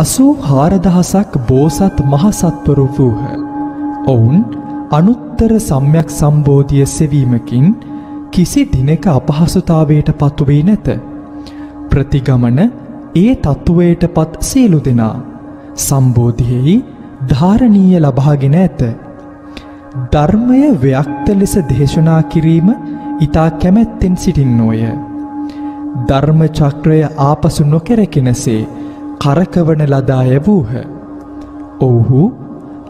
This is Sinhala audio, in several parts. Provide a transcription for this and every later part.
84,000ක් බෝසත් මහසත්වරු වූහ. ඔවුන් අනුත්තර සම්‍යක් සම්බෝධිය සෙවීමකින් කිසි දිනක අපහසුතාවයට පත් වී නැත. ප්‍රතිගමන ඒ තත්ත්වයට පත් සියලු දෙනා සම්බෝධියෙහි ධාරණීය ලබාගෙන ඇත. ධර්මය ව්‍යක්ත ලෙස දේශනා කිරීම ඊතා කැමැත්තෙන් සිටින්නෝය. ධර්ම චක්‍රය ආපසු නොකැරකෙනසේ කරකවන ලද අය වූහ. ඔව්හු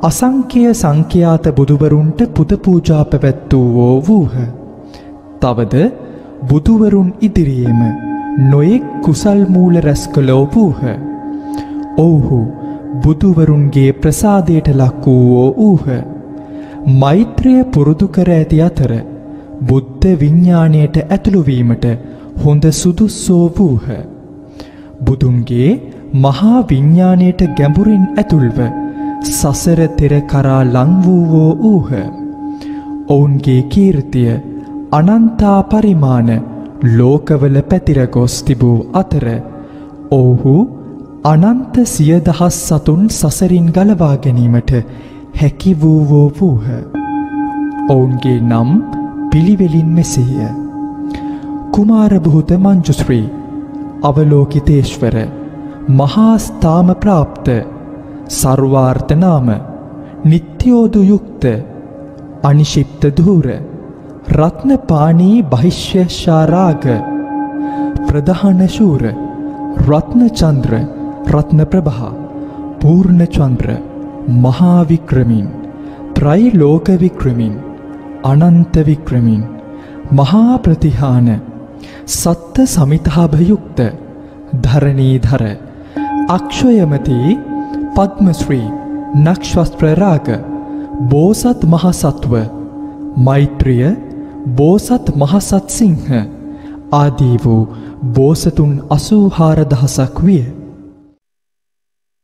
අසංඛ්‍ය සංඛ්‍යාත බුදුවරුන්ට පුද පූජා පැවැත්වූවෝ වූහ. තවද බුදුවරුන් ඉදිරියේම නොයෙක් කුසල් මූල රැස් කළෝ වූහ. ඔව්හු බුදුවරුන්ගේ ප්‍රසාදයට ලක් වූවෝ වූහ. මෛත්‍රිය පුරුදු කර ඇති අතර බුද්ධ විඥාණයට ඇතුළු වීමට හොඳ සුදුස්සෝ වූහ. බුදුන්ගේ මහා විඥාණයට ගැඹුරින් ඇතුල්ව සසර තෙර කරා ලං වූවෝ වූහ. ඔවුන්ගේ කීර්තිය අනන්තා පරිමාණ ලෝකවල පැතිර ගොස් තිබූ අතර ඔවුහු අනන්ත සියදහස් සතුන් සසරින් ගලවා ගැනීමට හැකි වූවෝ වූහ. ඔවුන්ගේ නම් පිළිවෙලින් මෙසේය. කුමාර බුහුත මංජුශ්‍රී, අවලෝකිතේශ්වර, මහා ස්ථාම ප්‍රාප්ත, සර්වාර්ථ නාම, නිත්‍යෝදු යුක්ත, අනිශිප්ත ධූර, රත්නපාණී බහිශ්‍යශාරාග, ප්‍රධාන ශූර, රත්නචන්ද්‍ර, රත්නප්‍රභා, පූර්ණචන්ද්‍ර, මහා වික්‍රමින්, ත්‍රයිලෝක වික්‍රමින්, අනන්ත වික්‍රමින්, මහා ප්‍රතිහාන, සත්ත සමිතාභයුක්ත, ධරණීධර, අක්ෂයමති, පද්මශ්‍රී, නක්ෂත්‍රරාග, බෝසත් මහසත්ව, මෛත්‍රිය, බෝසත් මහසත් සිංහ ආදී වූ බෝසතුන් 84,000ක් විය.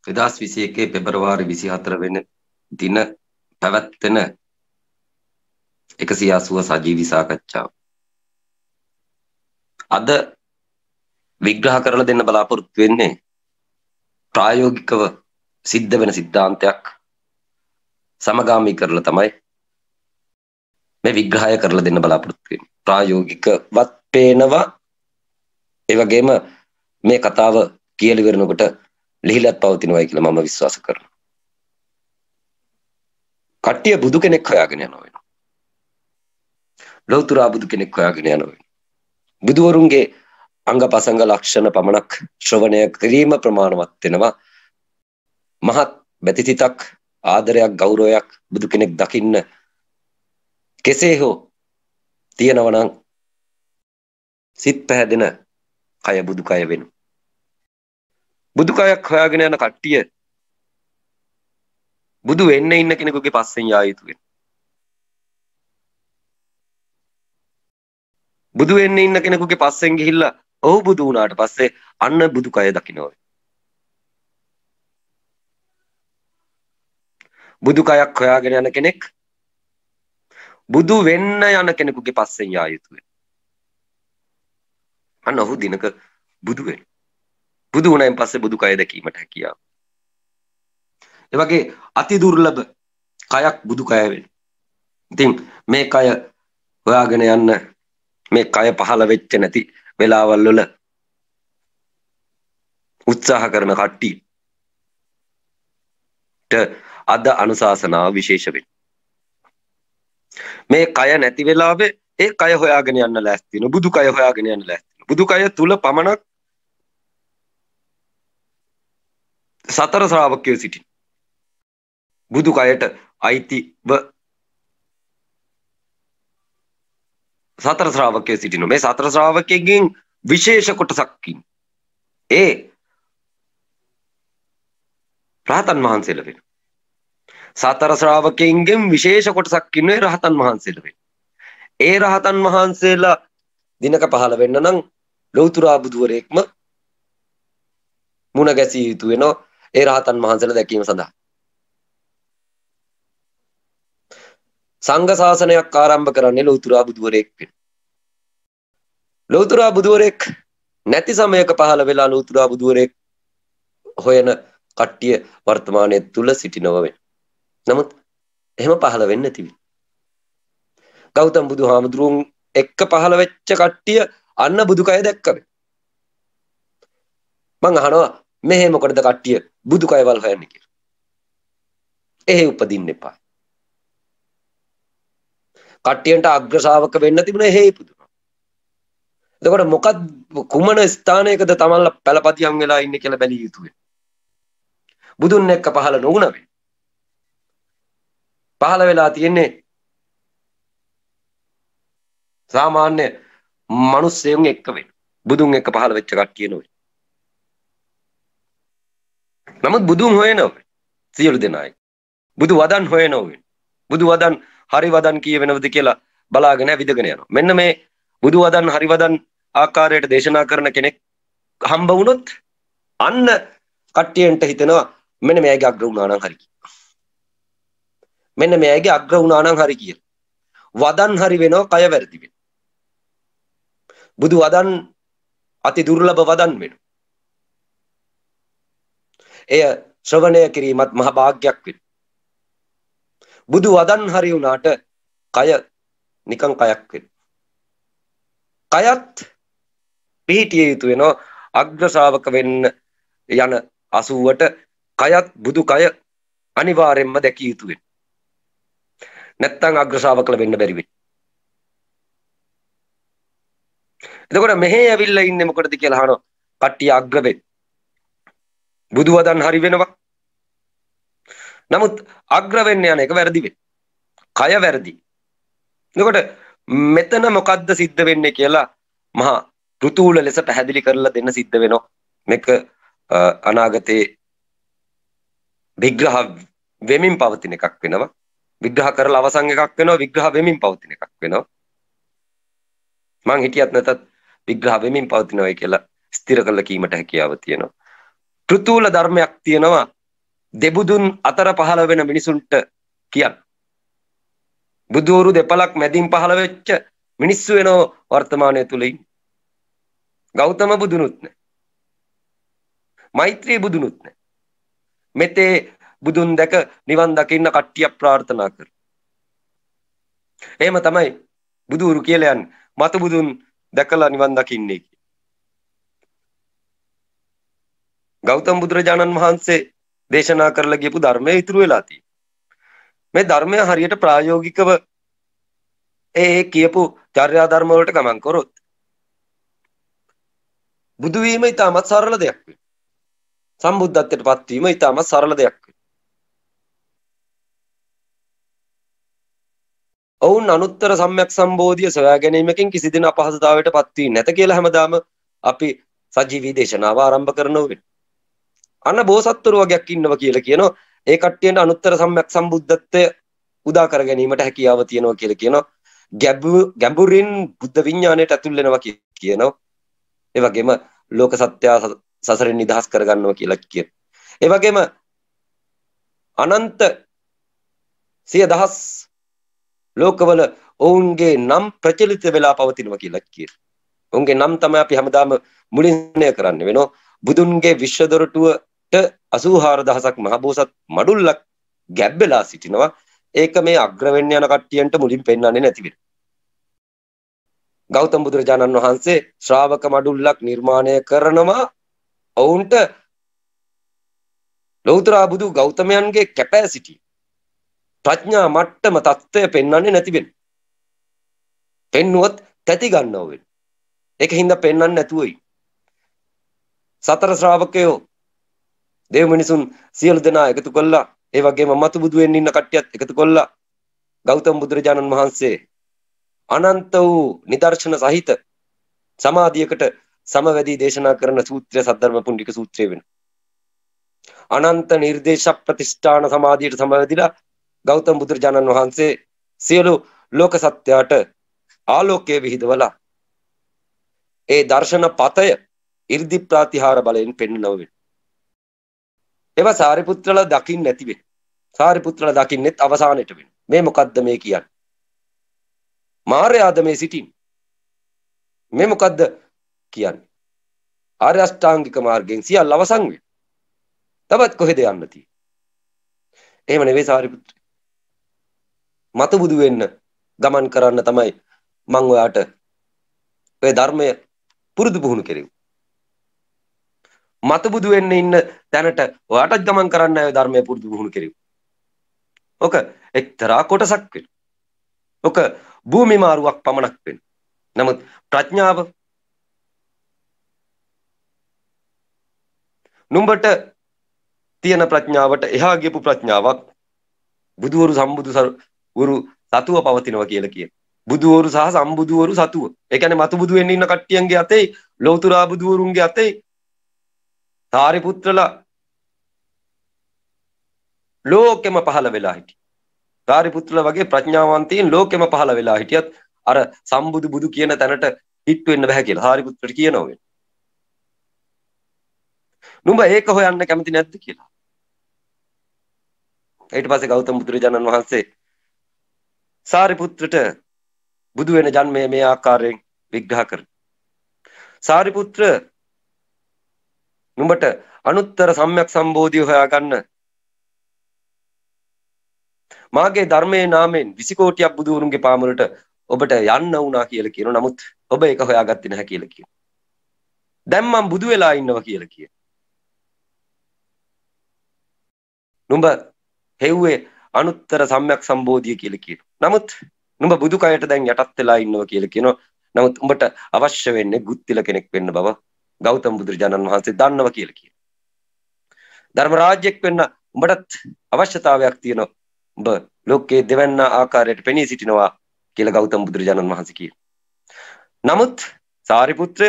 2021 පෙබරවාරි 24 වෙනි දින පැවැත්වෙන 180 සජීවී සාකච්ඡාව. අද විග්‍රහ කරලා දෙන්න බලාපොරොත්තු වෙන්නේ ප්‍රායෝගිකව සිද්ධ වෙන සිද්ධාන්තයක් සමගාමී කරලා තමයි මේ විග්‍රහය කරලා දෙන්න බලාපොරොත්තු වෙන්නේ. ප්‍රායෝගිකවත් පේනවා, ඒ වගේම මේ කතාව කියලා ඉවරනකොට ලිහිලත් පවතිනවායි කියලා මම විශ්වාස කරනවා. කට්ටිය බුදු කෙනෙක් හොයාගෙන යනවා වෙනවා. ලෞතර බුදු කෙනෙක් හොයාගෙන යනවා වෙනවා. බුදුවරුන්ගේ අංගපසංග ලක්ෂණ පමණක් ශ්‍රවණය කිරීම ප්‍රමාණවත් වෙනවා. මහත් බැතිතිතක්, ආදරයක්, ගෞරවයක් බුදු කෙනෙක් දකින්න කෙසේ හෝ තියෙනවා නම් සිත් පැහැදෙන කය බුදු කය වෙනවා. බුදු කයක් හොයාගෙන යන කට්ටිය බුදු වෙන්න ඉන්න කෙනෙකුගේ පස්සෙන් යා යුතු වෙනවා. බුදු වෙන්න ඉන්න කෙනෙකුගේ පස්සෙන් ගිහිල්ලා ඔහු බුදු වුණාට පස්සේ අන්න බුදු කය දකින්නවා. බුදු කයක් හොයාගෙන යන කෙනෙක් බුදු වෙන්න යන කෙනෙකුගේ පස්සෙන් යා යුතු වෙනවා. අන්න ඔහු දිනක බුදු වෙනවා. බුදු වුණායින් පස්සේ බුදු කය දැකීමට හැකියාව. ඒ වගේ අති දුර්ලභ කයක් බුදු කය වෙනවා. ඉතින් මේ කය හොයාගෙන යන්න, මේ කය පහළ වෙච්ච නැති වෙලාවල් වල උත්සාහ කරන කට්ටියට අද අනුශාසනාව විශේෂ වෙනවා. මේ කය නැති වෙලාවේ ඒ කය හොයාගෙන යන්න ලෑස්ති වෙන, බුදු කය හොයාගෙන යන්න ලෑස්ති වෙන. බුදු කය තුල පමණක් සතර ශ්‍රාවකයෝ සිටින. බුදු කයට අයිතිව සතර ශ්‍රාවකයෝ සිටිනවා. මේ සතර ශ්‍රාවකයන්ගෙන් විශේෂ කොටසක් ඒ රහතන් වහන්සේලා වෙනවා. සතර ශ්‍රාවකයන්ගෙන් විශේෂ කොටසක් ඉන්නේ රහතන් වහන්සේලා වෙනවා. ඒ රහතන් වහන්සේලා දිනක පහළ වෙන්න නම් ලෞතර බුදුවරයෙක්ම මුණ ගැසිය යුතු වෙනවා. ඒ රහතන් වහන්සේලා දැකීම සඳහා සංඝ ශාසනයක් ආරම්භ කරන්නේ ලෞතර බුදුවරයෙක් වෙන. ලෞතර බුදුවරයෙක් නැති සමයක පහළ වෙලා ලෞතර බුදුවරයෙක් හොයන කට්ටිය වර්තමානයේ තුල සිටිනව වෙන. නමුත් එහෙම පහළ වෙන්නේ නැති වෙන. ගෞතම බුදුහාමුදුරුවන් එක්ක පහළ වෙච්ච කට්ටිය අන්න බුදුකය දැක්කම. මං අහනවා මෙහෙ මොකටද කට්ටිය බුදුකයවල් හොයන්නේ කියලා. එහෙ උපදින්න එපා. කට්ටියන්ට අග්‍ර ශාවක වෙන්න තිබුණා එහෙ ඉපදුනා. එතකොට මොකද කුමන ස්ථානයකද තමන්ලා පළපතියම් වෙලා ඉන්නේ කියලා බැලිය යුතුයි. බුදුන් එක්ක පහළ නොවුණ වෙයි. පහළ වෙලා තියෙන්නේ සාමාන්‍ය මිනිස්සුන් එක්ක වෙන. බුදුන් එක්ක පහළ වෙච්ච කට්ටිය නෙවෙයි. නමුත් බුදුන් හොයනවා. සියලු දෙනායි. බුදු වදන් හොයනවා. බුදු වදන් හරි වදන් කියවෙනවද කියලා බලාගෙන විදගෙන යනවා. මෙන්න මේ බුදු වදන් හරි වදන් ආකාරයට දේශනා කරන කෙනෙක් හම්බ වුණොත් අන්න කට්ටියන්ට හිතෙනවා මෙන්න මෙයාගේ අග්‍ර වුණා නම් හරි කියලා. මෙන්න මෙයාගේ අග්‍ර වුණා නම් හරි කියලා. වදන් හරි වෙනවා කය වැරදි වෙනවා. බුදු වදන් අති දුර්ලභ වදන් වෙනවා. එය ශ්‍රවණය කිරීමත් මහ භාග්යක් වෙනවා. බුදු වදන් හරි වුණාට කය නිකන් කයක් වෙනවා. කයත් පිහිටිය යුතු වෙනවා අග්‍ර ශ්‍රාවක වෙන්න යන 80ට කයත් බුදු කය අනිවාර්යෙන්ම දැකිය යුතු වෙනවා. නැත්තම් අග්‍ර ශ්‍රාවකල වෙන්න බැරි වෙයි. එතකොට මෙහෙ ඇවිල්ලා ඉන්නේ මොකටද කියලා අහනවා. කට්ටිය අග්‍ර වෙයි. බුදු වදන් හරි වෙනවා. නමුත් අග්‍ර වෙන්න යන එක වැරදි වෙයි. කය වැරදි. එතකොට මෙතන මොකද්ද සිද්ධ වෙන්නේ කියලා මහා ෘතුල ලෙස පැහැදිලි කරලා දෙන්න සිද්ධ වෙනවා. මේක අනාගතේ විග්‍රහ වෙමින් පවතින එකක් වෙනවා. විග්‍රහ කරලා අවසන් එකක් වෙනවා. විග්‍රහ වෙමින් පවතින එකක් වෙනවා. මං හිතියත් නැතත් විග්‍රහ වෙමින් පවතිනවා කියලා ස්ථිර කරලා කීමට හැකියාව තියෙනවා. ෘතුල ධර්මයක් තියෙනවා. දෙබුදුන් අතර පහළ වෙන මිනිසුන්ට කියන්න. බුදුවරු දෙපලක් මැදින් පහළ වෙච්ච මිනිස්සු වෙනෝ වර්තමානයේ තුල ඉන්නේ. ගෞතම බුදුනුත් නැහැ. මෛත්‍රී බුදුනුත් නැහැ. මෙතේ බුදුන් දැක නිවන් දකින්න කට්ටිය ප්‍රාර්ථනා කර. එහෙම තමයි බුදුවරු කියලා යන්නේ. මතු බුදුන් දැකලා නිවන් දකින්නේ. ගෞතම බුදුරජාණන් වහන්සේ දේශනා කරලා ගියපු ධර්මය ඉතුරු වෙලා තියෙනවා. මේ ධර්මය හරියට ප්‍රායෝගිකව ඒ කියපු චර්යා ධර්ම වලට ගමන් කරොත් බුදු වීම ඉතාමත් සරල දෙයක් වෙනවා. සම්බුද්ධත්වයට පත් වීම ඉතාමත් සරල දෙයක් වෙනවා. ඔවුන් අනුත්තර සම්‍යක් සම්බෝධිය සොයා ගැනීමකින් කිසි දින අපහසුතාවයට පත් වී නැත කියලා හැමදාම අපි සජීවී දේශනාව ආරම්භ කරනවා වෙනවා. අන්න බෝසත්තුරු වගේක් ඉන්නවා කියලා කියනවා. ඒ කට්ටියන්ට අනුත්තර සම්‍යක් සම්බුද්ධත්වය උදා කර ගැනීමට හැකියාව තියෙනවා කියලා කියනවා. ගැඹුරින් බුද්ධ විඥාණයට ඇතුල් වෙනවා කියනවා. ඒ වගේම ලෝක සත්‍ය සසරෙන් නිදහස් කරගන්නවා කියලා කියනවා. ඒ වගේම අනන්ත සිය දහස් ලෝකවල ඔවුන්ගේ නම් ප්‍රචලිත වෙලා පවතිනවා කියලා කියනවා. ඔවුන්ගේ නම් තමයි අපි හැමදාම මුලින්ම කරන්නේ වෙනවා. බුදුන්ගේ විශ්ව දොරටුවට 84000ක් මහබෝසත් මඩුල්ලක් ගැබ්බෙලා සිටිනවා. ඒක මේ අග්‍ර වෙන්න යන කට්ටියන්ට මුලින් පෙන්වන්නේ නැති වෙන. ගෞතම බුදුරජාණන් වහන්සේ ශ්‍රාවක මඩුල්ලක් නිර්මාණය කරනවා. ඔවුන්ට ලෞතර බුදු ගෞතමයන්ගේ කැපැසිටි ප්‍රඥා මට්ටම தত্ত্বය පෙන්වන්නේ නැති වෙන. පෙන්නුවොත් තැති ගන්නව වෙන. ඒකින්ද පෙන්වන්නේ නැතුවයි. සතර ශ්‍රාවකයෝ දේව මිනිසුන් සියලු දෙනා එකතු කළා. ඒ වගේම මතු බුදු වෙන්න ඉන්න කට්ටියත් එකතු කළා. ගෞතම බුදුරජාණන් වහන්සේ අනන්ත වූ නිදර්ශන සහිත සමාධියකට සමවැදී දේශනා කරන සූත්‍රය සද්ධර්ම පුණ්ඩික සූත්‍රය වෙනවා. අනන්ත නිර්දේශ ප්‍රතිෂ්ඨාන සමාධියට සමවැදිලා ගෞතම බුදුරජාණන් වහන්සේ සියලු ලෝක සත්‍යයට ආලෝකයේ විහිදවලා ඒ දර්ශන පතය ඉර්ධි ප්‍රාතිහාර බලයෙන් පෙන්වනව වෙනවා. ඒවා සාරිපුත්‍රලා දකින්න නැති වෙන. සාරිපුත්‍රලා දකින්නෙත් අවසානයේට වෙන. මේ මොකද්ද මේ කියන්නේ? මාර්යාද මේ සිටින්. මේ මොකද්ද කියන්නේ? ආර්ය අෂ්ටාංගික මාර්ගයෙන් සියල්ල අවසන් වෙන. තවත් කොහෙද යන්න තියෙන්නේ? එහෙම නෙවෙයි සාරිපුත්‍ර. මතු බුදු වෙන්න ගමන් කරන්න තමයි මම ඔයාට ඔය ධර්මය පුරුදු පුහුණු කෙරෙව්වා. මතු බුදු වෙන්න ඉන්න තැනට ඔයාටත් ගමන් කරන්න ඔය ධර්මය පුරුදු පුහුණු කෙරෙව්වා. ඔක එක්තරා කොටසක් වෙනවා. ඔක භූමි මාරුවක් පමණක් වෙනවා. නමුත් ප්‍රඥාව නුඹට තියෙන ප්‍රඥාවට එහා ගියපු ප්‍රඥාවක් බුදුවරු සම්බුදුවරු සතුව පවතිනවා කියලා කියන. බුදුවරු සහ සම්බුදුවරු සතුව. ඒ කියන්නේ මතු බුදු වෙන්න ඉන්න කට්ටියන්ගේ අතේ ලෞතුරා බුදුවරුන්ගේ අතේ සාරිපුත්‍රලා ලෝකෙම පහළ වෙලා හිටියා. සාරිපුත්‍රලා වගේ ප්‍රඥාවන්තයින් ලෝකෙම පහළ වෙලා හිටියත් අර සම්බුදු බුදු කියන තැනට හිට වෙන්න බෑ කියලා සාරිපුත්‍රට කියනවා වෙන. නුඹ ඒක හොයන්න කැමති නැද්ද කියලා. ඊට පස්සේ ගෞතම බුදුරජාණන් වහන්සේ සාරිපුත්‍රට බුදු වෙන ජන්මය මේ ආකාරයෙන් විග්‍රහ කරනවා. සාරිපුත්‍ර නුඹට අනුත්තර සම්‍යක් සම්බෝධිය හොයාගන්න මාගේ ධර්මයේ නාමයෙන් 20 කෝටියක් බුදුවරුන්ගේ පාමුලට ඔබට යන්න වුණා කියලා කියනවා. නමුත් ඔබ ඒක හොයාගත්තේ නැහැ කියලා කියනවා. දැන් මම බුදු වෙලා ඉන්නවා කියලා කියනවා. නුඹ හෙව්වේ අනුත්තර සම්‍යක් සම්බෝධිය කියලා කියනවා. නමුත් නුඹ බුදු කයට දැන් යටත් වෙලා ඉන්නවා කියලා කියනවා. නමුත් උඹට අවශ්‍ය වෙන්නේ ගුත්තිල කෙනෙක් වෙන්න බව ගෞතම බුදුරජාණන් වහන්සේ දන්නවා කියලා කියනවා. ධර්ම රාජ්‍යයක් වෙන්න උඹටත් අවශ්‍යතාවයක් තියෙනවා. උඹ ලෝකයේ දෙවන්න ආකාරයට පෙනී සිටිනවා කියලා ගෞතම බුදුරජාණන් වහන්සේ කියනවා. නමුත් සාරිපුත්‍රය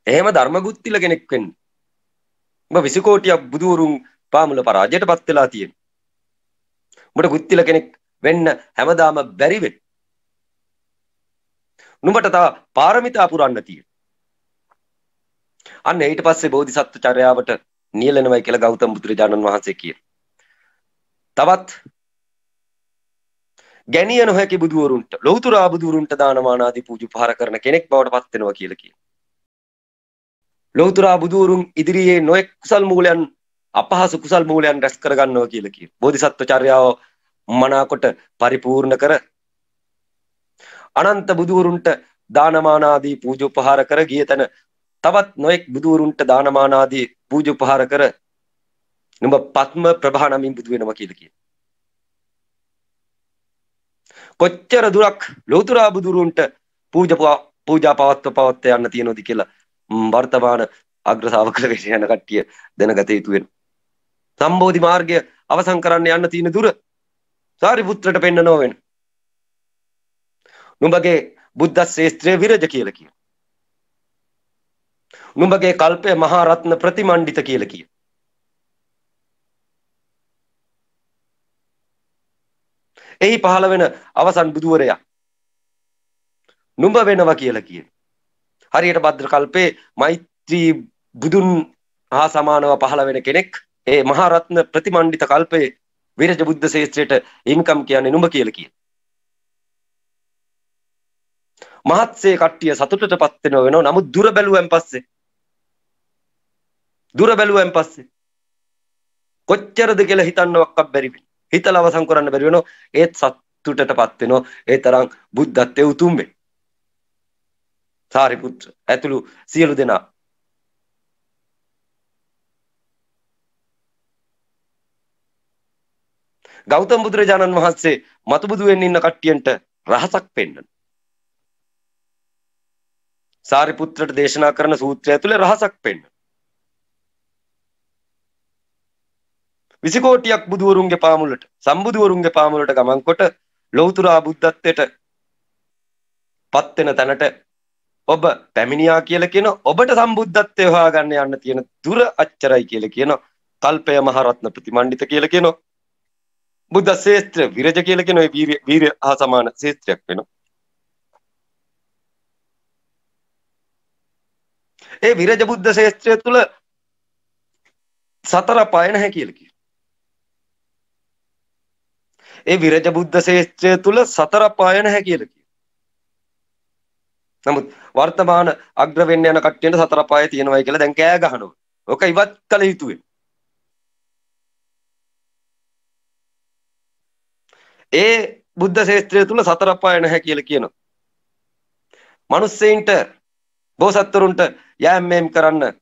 එහෙම ධර්ම ගුත්තිල කෙනෙක් වෙන්න උඹ 20 කෝටියක් බුදුවරුන් පාමුල පරාජයටපත් වෙලා තියෙනවා. උඹට ගුත්තිල කෙනෙක් වෙන්න හැමදාම බැරි වෙයි. නුඹට තව පාරමිතා පුරන්න තියෙනවා. අන්න ඊට පස්සේ බෝධිසත්ව චර්යාවට නියැලෙනවයි කියලා ගෞතම බුදුරජාණන් වහන්සේ කියනවා. තවත් ගැණිය නොහැකි බුදුවරුන්ට ලෞතුරා බුදුවරුන්ට දානමාන ආදී පූජා උපහාර කරන කෙනෙක් බවට පත් වෙනවා කියලා කියනවා. ලෞතුරා බුදුවරුන් ඉදිරියේ නොඑක් කුසල් මූලයන් අපහසු කුසල් මූලයන් රැස් කර ගන්නවා කියලා කියනවා. බෝධිසත්ව චර්යාව මනාකොට පරිපූර්ණ කර අනන්ත බුදුවරුන්ට දානමාන ආදී පූජා උපහාර කර ගිය තැන තවත් නොඑක් බුදුවරුන්ට දානමාන ආදී පූජා උපහාර කර නුඹ පත්ම ප්‍රභා නමින් බුදු වෙනවා කියලා කියනවා. කොච්චර දුරක් ලෞතුරා බුදුරුන්ට පූජා පවත්ව යන්න තියෙනවද කියලා වර්තමාන අග්‍ර ශාවකලට යන කට්ටිය දැනගත යුතු වෙනවා. සම්බෝධි මාර්ගය අවසන් කරන්න යන්න තියෙන දුර සාරිපුත්‍රට පෙන්නනවා වෙන. නුඹගේ බුද්ධ ශ්‍රේෂ්ඨ විරජ කියලා කියනවා. නුඹගේ කල්පය මහා රත්න ප්‍රතිමණ්ඩිත කියලා කියනවා. එහි පහළ වෙන අවසන් බුදුවරයා නුඹ වෙනවා කියලා කියනවා. හරියට භද්‍ර කල්පේ මෛත්‍රී බුදුන් හා සමානව පහළ වෙන කෙනෙක් ඒ මහා රත්න ප්‍රතිමණ්ඩිත කල්පේ විරජ බුද්ධ ශ්‍රේෂ්ඨයට ඉන්කම් කියන්නේ නුඹ කියලා කියනවා. මහත්සේ කට්ටිය සතුටටපත් වෙනවා. නමුත් දුර බැලුවෙන් පස්සේ කොච්චරද කියලා හිතන්නවක් බැරි වෙනවා. හිතලා අවසන් කරන්න බැරි වෙනවා. ඒත් සතුටටපත් වෙනවා. ඒ තරම් බුද්ධත්වයේ උතුම් වේ. සාරිපුත්‍ර ඇතුළු සියලු දෙනා ගෞතම බුදුරජාණන් වහන්සේ මතු බුදු වෙන්න ඉන්න කට්ටියන්ට රහසක් පෙන්නන. සාරිපුත්‍රට දේශනා කරන සූත්‍රය ඇතුලේ රහසක් පෙන්නන. 20 කෝටියක් බුදුවරුන්ගේ පාමුලට සම්බුදුවරුන්ගේ පාමුලට ගමන් කොට ලෞතුරා බුද්ධත්වයට පත් වෙන තැනට ඔබ පැමිණියා කියලා කියන ඔබට සම්බුද්ධත්වය හොයාගන්න යන්න තියෙන දුර අච්චරයි කියලා කියන කල්පය මහරත්න ප්‍රතිමණ්ඩිත කියලා කියන බුද්ධ ශ්‍රේෂ්ඨ විරජ කියලා කියන ඒ වීර්ය හා සමාන ශ්‍රේෂ්ඨයක් වෙනවා. ඒ විරජ බුද්ධ ශ්‍රේෂ්ඨය තුල සතර පය නැහැ කියලා කියනවා. ඒ විරජ බුද්ධ ශ්‍රේෂ්ඨය තුල සතර පය නැහැ කියලා කියනවා. නමුත් වර්තමාන අග්‍ර වෙන්න යන කට්ටියන්ට සතර පය තියෙනවයි කියලා දැන් කෑ ගහනවා. ඔක ඉවත් කළ යුතුයි. ඒ බුද්ධ ශාස්ත්‍රය තුල සතර අපාය නැහැ කියලා කියනවා. මිනිස්සෙයින්ට බෝසත්තුරුන්ට යෑම් මේම් කරන්න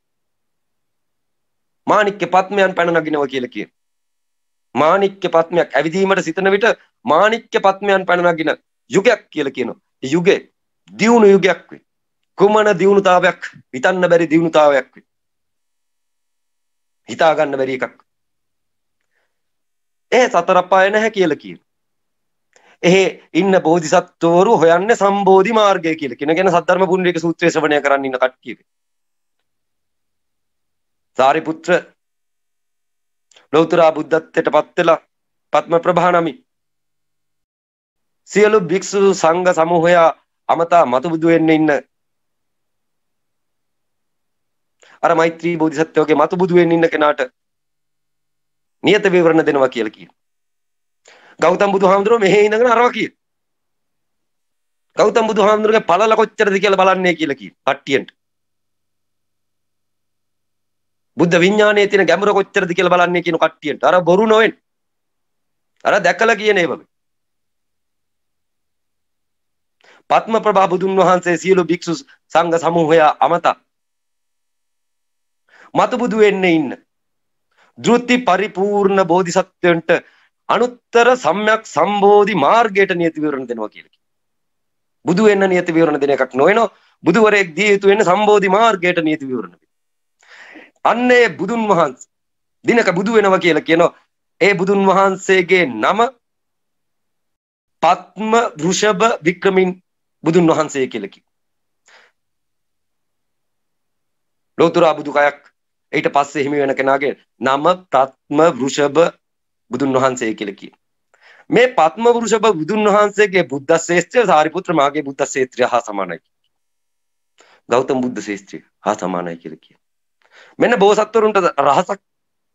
මාණික්ක පත්මයන් පැන නගිනවා කියලා කියන. මාණික්ක පත්මයක් ඇවිදීමට සිතන විට මාණික්ක පත්මයන් පැන නගින යුගයක් කියලා කියනවා. ඒ යුගේ දියුණු යුගයක් වේ. කුමන දියුණුතාවයක් හිතන්න බැරි දියුණුතාවයක් වේ. හිතා ගන්න බැරි එකක්. ඒ සතර අපාය නැහැ කියලා කියන. එහි ඉන්න බෝධිසත්වවරු හොයන්නේ සම්බෝධි මාර්ගය කියලා කියන. කියන සද්ධර්ම පුණ්ඩික සූත්‍රය ශ්‍රවණය කරන්න ඉන්න කට්ටිය. සාරිපුත්‍ර ලෞතර බුද්ධත්වයට පත් වෙලා පත්ම ප්‍රභා නමි සියලු භික්ෂු සංඝ සමූහය අමතා මතු බුදු වෙන්න ඉන්න අර මෛත්‍රී බෝධිසත්වගේ මතු බුදු වෙන්න ඉන්න කෙනාට නියත විවරණ දෙනවා කියලා කියන. ගෞතම බුදුහාමුදුරුවෝ මෙහෙ ඉඳගෙන අරවා කියන. ගෞතම බුදුහාමුදුරුවගේ පළල කොච්චරද කියලා බලන්නේ කියලා කියන. කට්ටියන්ට. බුද්ධ විඥානයේ තියෙන ගැඹුර කොච්චරද කියලා බලන්නේ කියන කට්ටියන්ට. අර බොරු නොවෙන්. අර දැකලා කියන ඒ වගේ. පත්ම ප්‍රභා බුදුන් වහන්සේ සියලු භික්ෂු සංඝ සමූහය අමතා මතු බුදු වෙන්නේ ඉන්න ධෘති පරිපූර්ණ බෝධිසත්වයන්ට අනුත්තර සම්‍යක් සම්බෝධි මාර්ගයට නියත විවරණ දෙනවා කියලා කියනවා. බුදු වෙන්න නියත විවරණ දෙන එකක් නොවේනෝ. බුදුවරයෙක් දී යුතු වෙන්නේ සම්බෝධි මාර්ගයට නියත විවරණ දෙන්න. අන්නේ බුදුන් වහන්සේ දිනක බුදු වෙනවා කියලා කියනවා. ඒ බුදුන් වහන්සේගේ නම පත්ම වෘෂභ වික්‍රමින් බුදුන් වහන්සේ කියලා කියනවා. ලෝතර බුදු කයක් ඊට පස්සේ හිමි වෙන කෙනාගේ නම පත්ම වෘෂභ බුදුන් වහන්සේ කියලා කියනවා. මේ පත්ම වෘෂභ බුදුන් වහන්සේගේ බුද්ධ ශ්‍රේෂ්ඨය සාරිපුත්‍ර මාගේ බුද්ධ ශ්‍රේෂ්ඨය හා සමානයි. ගෞතම බුද්ධ ශ්‍රේෂ්ඨය හා සමානයි කියලා කියනවා. මෙන්න බෝසත්වරුන්ට රහසක්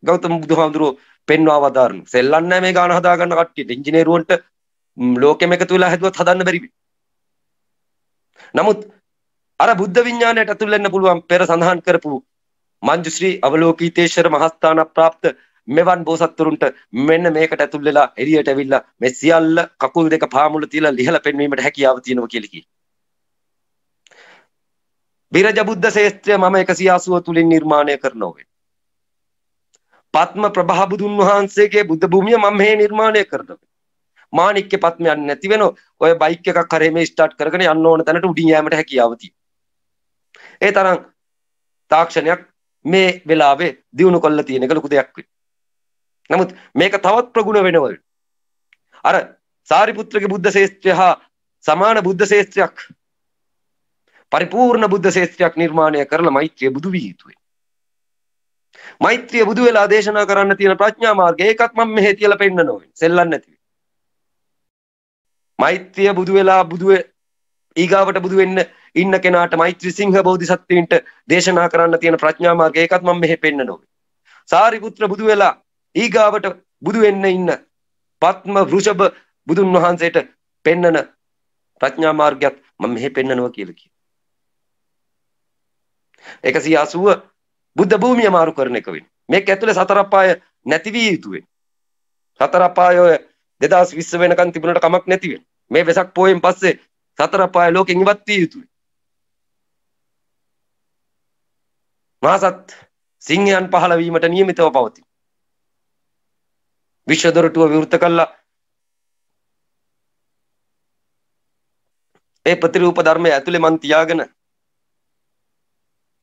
ගෞතම බුදුහාමුදුරුවෝ පෙන්වා වදාරන. සෙල්ලන්නේ නැහැ මේ ගාන හදා ගන්න කට්ටියට. ඉංජිනේරුවන්ට ලෝකෙම එකතු වෙලා හැදුවත් හදන්න බැරි වෙයි. නමුත් අර බුද්ධ විඥාණයට ඇතුල් වෙන්න පුළුවන් පෙර සඳහන් කරපු මංජුශ්‍රී අවලෝකීතේශ්වර මහස්ථාන ප්‍රාප්ත මෙවන් බෝසත්වරුන්ට මෙන්න මේකට ඇතුල් වෙලා එළියට ඇවිල්ලා මේ සියල්ල කකුල් දෙක පාමුල තියලා ලිහලා පෙන්වීමට හැකියාව තියෙනවා කියලා කියනවා. බිරජ බුද්ධ ශේත්‍රය මම 180 තුලින් නිර්මාණය කරනවා. පත්ම ප්‍රභා බුදුන් වහන්සේගේ බුද්ධ භූමිය මම මේ නිර්මාණය කරනවා. මාණික්ක පත්මයක් නැති වෙන ඔය බයික් එකක් හරි මේ ස්ටාර්ට් කරගෙන යන්න ඕන තැනට උඩින් යෑමට හැකියාව තියෙනවා. ඒ තරම් තාක්ෂණයක් මේ වෙලාවේ දිනු කොල්ල තියෙන එක ලොකු දෙයක් වෙයි. නමුත් මේක තවත් ප්‍රගුණ වෙනවා. අර සාරිපුත්‍රගේ බුද්ධ ශේත්‍රය හා සමාන බුද්ධ ශේත්‍රයක් පරිපූර්ණ බුද්ධ ශේත්‍රයක් නිර්මාණය කරලා මෛත්‍රිය බුදු වී යුතුයි. මෛත්‍රිය බුදු වෙලා දේශනා කරන්න තියෙන ප්‍රඥා මාර්ගය ඒකත් මම මෙහෙ තියලා පෙන්නන ඕනේ. සෙල්ලන්නේ නැති. මෛත්‍රිය බුදු වෙලා ඊගාවට බුදු වෙන්න ඉන්න කෙනාට මෛත්‍රී සිංහ බෝධිසත්වයින්ට දේශනා කරන්න තියෙන ප්‍රඥා මාර්ගය ඒකත් මම මෙහෙ පෙන්නන ඕනේ. සාරිපුත්‍ර බුදු වෙලා ඊගාවට බුදු වෙන්න ඉන්න පත්ම වෘෂභ බුදුන් වහන්සේට පෙන්නන ප්‍රඥා මාර්ගයත් මම මෙහෙ පෙන්නනවා කියලා කියනවා. 180 බුද්ධ භූමිය මාරු කරන එක වෙන්නේ. මේක ඇතුලේ සතර අපාය නැති වී යුතුයි. සතර අපාය 2020 වෙනකන් තිබුණට කමක් නැති වෙන. මේ වෙසක් පොයෙන් පස්සේ සතර අපාය ලෝකෙන් ඉවත් වී යුතුයි. මාසත් සිංහයන් පහළ වීමට නියමිතව පවතී. විශ්ව දොරටුව විවෘත කළා. ඒ ප්‍රතිරූප ධර්මයේ ඇතුලේ මන් තියාගෙන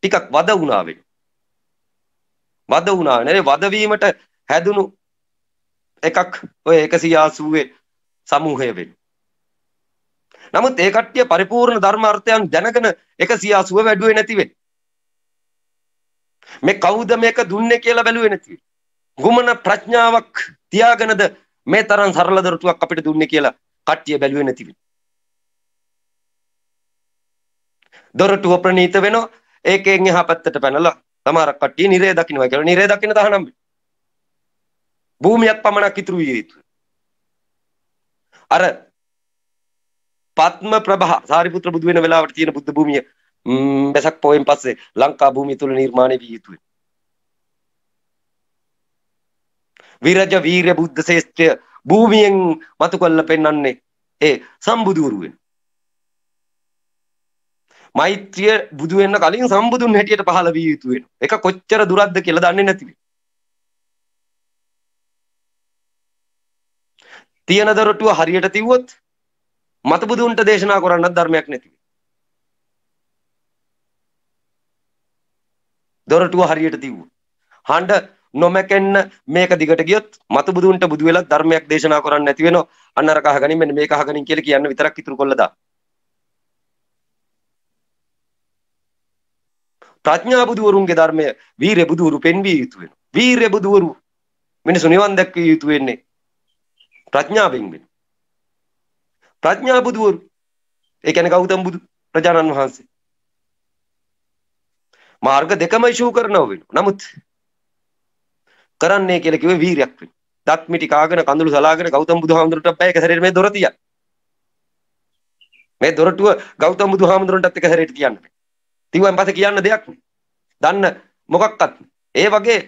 ටිකක් වද වුණා වෙයි. වද වුණා නේ වද වීමට හැදුණු එකක් ඔය 180 සමූහය වෙන්නේ. නමුත් ඒ කට්ටිය පරිපූර්ණ ධර්මාර්ථයන් දැනගෙන 180 වැඩුවේ නැති වෙන්නේ. මේ කවුද මේක දුන්නේ කියලා බැලුවේ නැති වෙන්නේ. ගුමන ප්‍රඥාවක් තියාගෙනද මේ තරම් සරල දොරටුවක් අපිට දුන්නේ කියලා කට්ටිය බැලුවේ නැති වෙන්නේ. දොරටුව ප්‍රණීත වෙනවා. ඒකෙන් එහා පැත්තට පැනලා සමහර කට්ටිය නිරේ දකින්නවා කියලා. නිරේ දකින්න තහනම් භූමියක් පමණක් ඉතුරු විය යුතුයි. අර පත්ම ප්‍රභා සාරිපුත්‍ර බුදු වෙන වෙලාවට තියෙන බුද්ධ භූමිය වෙසක් පොයෙන් පස්සේ ලංකා භූමිය තුල නිර්මාණය විය යුතුයි. විරජ වීර බුද්ධ ශ්‍රේෂ්ඨය භූමියෙන් මතු කළ පෙන්වන්නේ ඒ සම්බුදුවරු වෙන. මෛත්‍රිය බුදු වෙන්න කලින් සම්බුදුන් හැටියට පහළ විය යුතු වෙනවා. ඒක කොච්චර දුරක්ද කියලා දන්නේ නැතිව. තියෙන දොරටුව හරියට තිව්වොත් මත බුදුන්ට දේශනා කරන්නත් ධර්මයක් නැති වෙයි. දොරටුව හරියට තිව්වොත් හඬ නොමැකෙන්න මේක දිගට ගියොත් මත බුදුන්ට බුදු වෙලා ධර්මයක් දේශනා කරන්න නැති වෙනවා. අන්න අර කහගනින් මෙන්න මේක අහගනින් කියලා කියන්න විතරක් ඉතුරු කොල්ල දා. ප්‍රඥා බුදුවරුන්ගේ ධර්මය වීර බුදුවරු පෙන්විය යුතු වෙනවා. වීර බුදුවරු මිනිසු නිවන් දැක්විය යුතු වෙන්නේ ප්‍රඥාවෙන් වෙන. ප්‍රඥා බුදුවරු ඒ කියන්නේ ගෞතම බුදු ප්‍රජානන් වහන්සේ මාර්ග දෙකම ඉෂු කරනව වෙනවා. නමුත් කරන්නේ කියලා කිව්වේ වීරයක් වෙන. දත් මිටි කාගෙන කඳුළු සලාගෙන ගෞතම බුදුහාමුදුරන්ට බෑ එක සැරේට මේ දොර තියන්න. මේ දොරටුව ගෞතම බුදුහාමුදුරන්ටත් එක සැරේට තියන්න බෑ. තියුවන් පස්සේ කියන්න දෙයක් නෑ. දන්න මොකක්වත් ඒ වගේ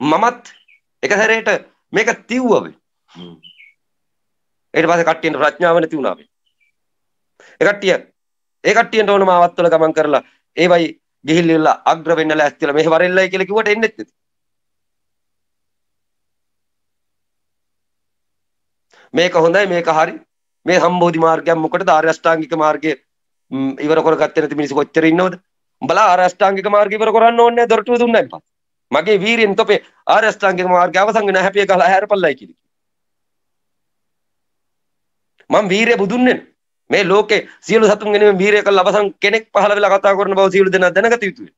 මමත් එක සැරේට මේක තිව්ව වෙයි. ඊට පස්සේ කට්ටියට ප්‍රඥාව නැති වුණා වෙයි. ඒ කට්ටියට ඕන මාවත් වල ගමන් කරලා ඒවයි ගිහිල්ලා අග්‍ර වෙන්න ලෑස්තිලා මෙහෙ වරෙල්ලයි කියලා කිව්වට එන්නේ නැති. මේක හොඳයි මේක හරි මේ සම්බෝධි මාර්ගයක් මොකටද ආර්ය අෂ්ටාංගික මාර්ගය ඉවර කරගත්තේ නැති මිනිස්සු කොච්චර ඉන්නවද? උඹලා ආර්ය අෂ්ටාංගික මාර්ගය ඉවර කරන්න ඕනේ නැහැ දොරටුව දුන්නායින් පස්සේ. මගේ වීරියෙන් තොපේ ආර්ය අෂ්ටාංගික මාර්ගය අවසන් වෙන හැපිය ගහලා හැරපල්ලයි කිව්වා. මම වීරිය බුදුන් වෙන. මේ ලෝකේ සියලු සතුන් වෙනුවෙන් වීරිය කළ අවසන් කෙනෙක් පහළ වෙලා කතා කරන බව සියලු දෙනා දැනගත යුතුයි.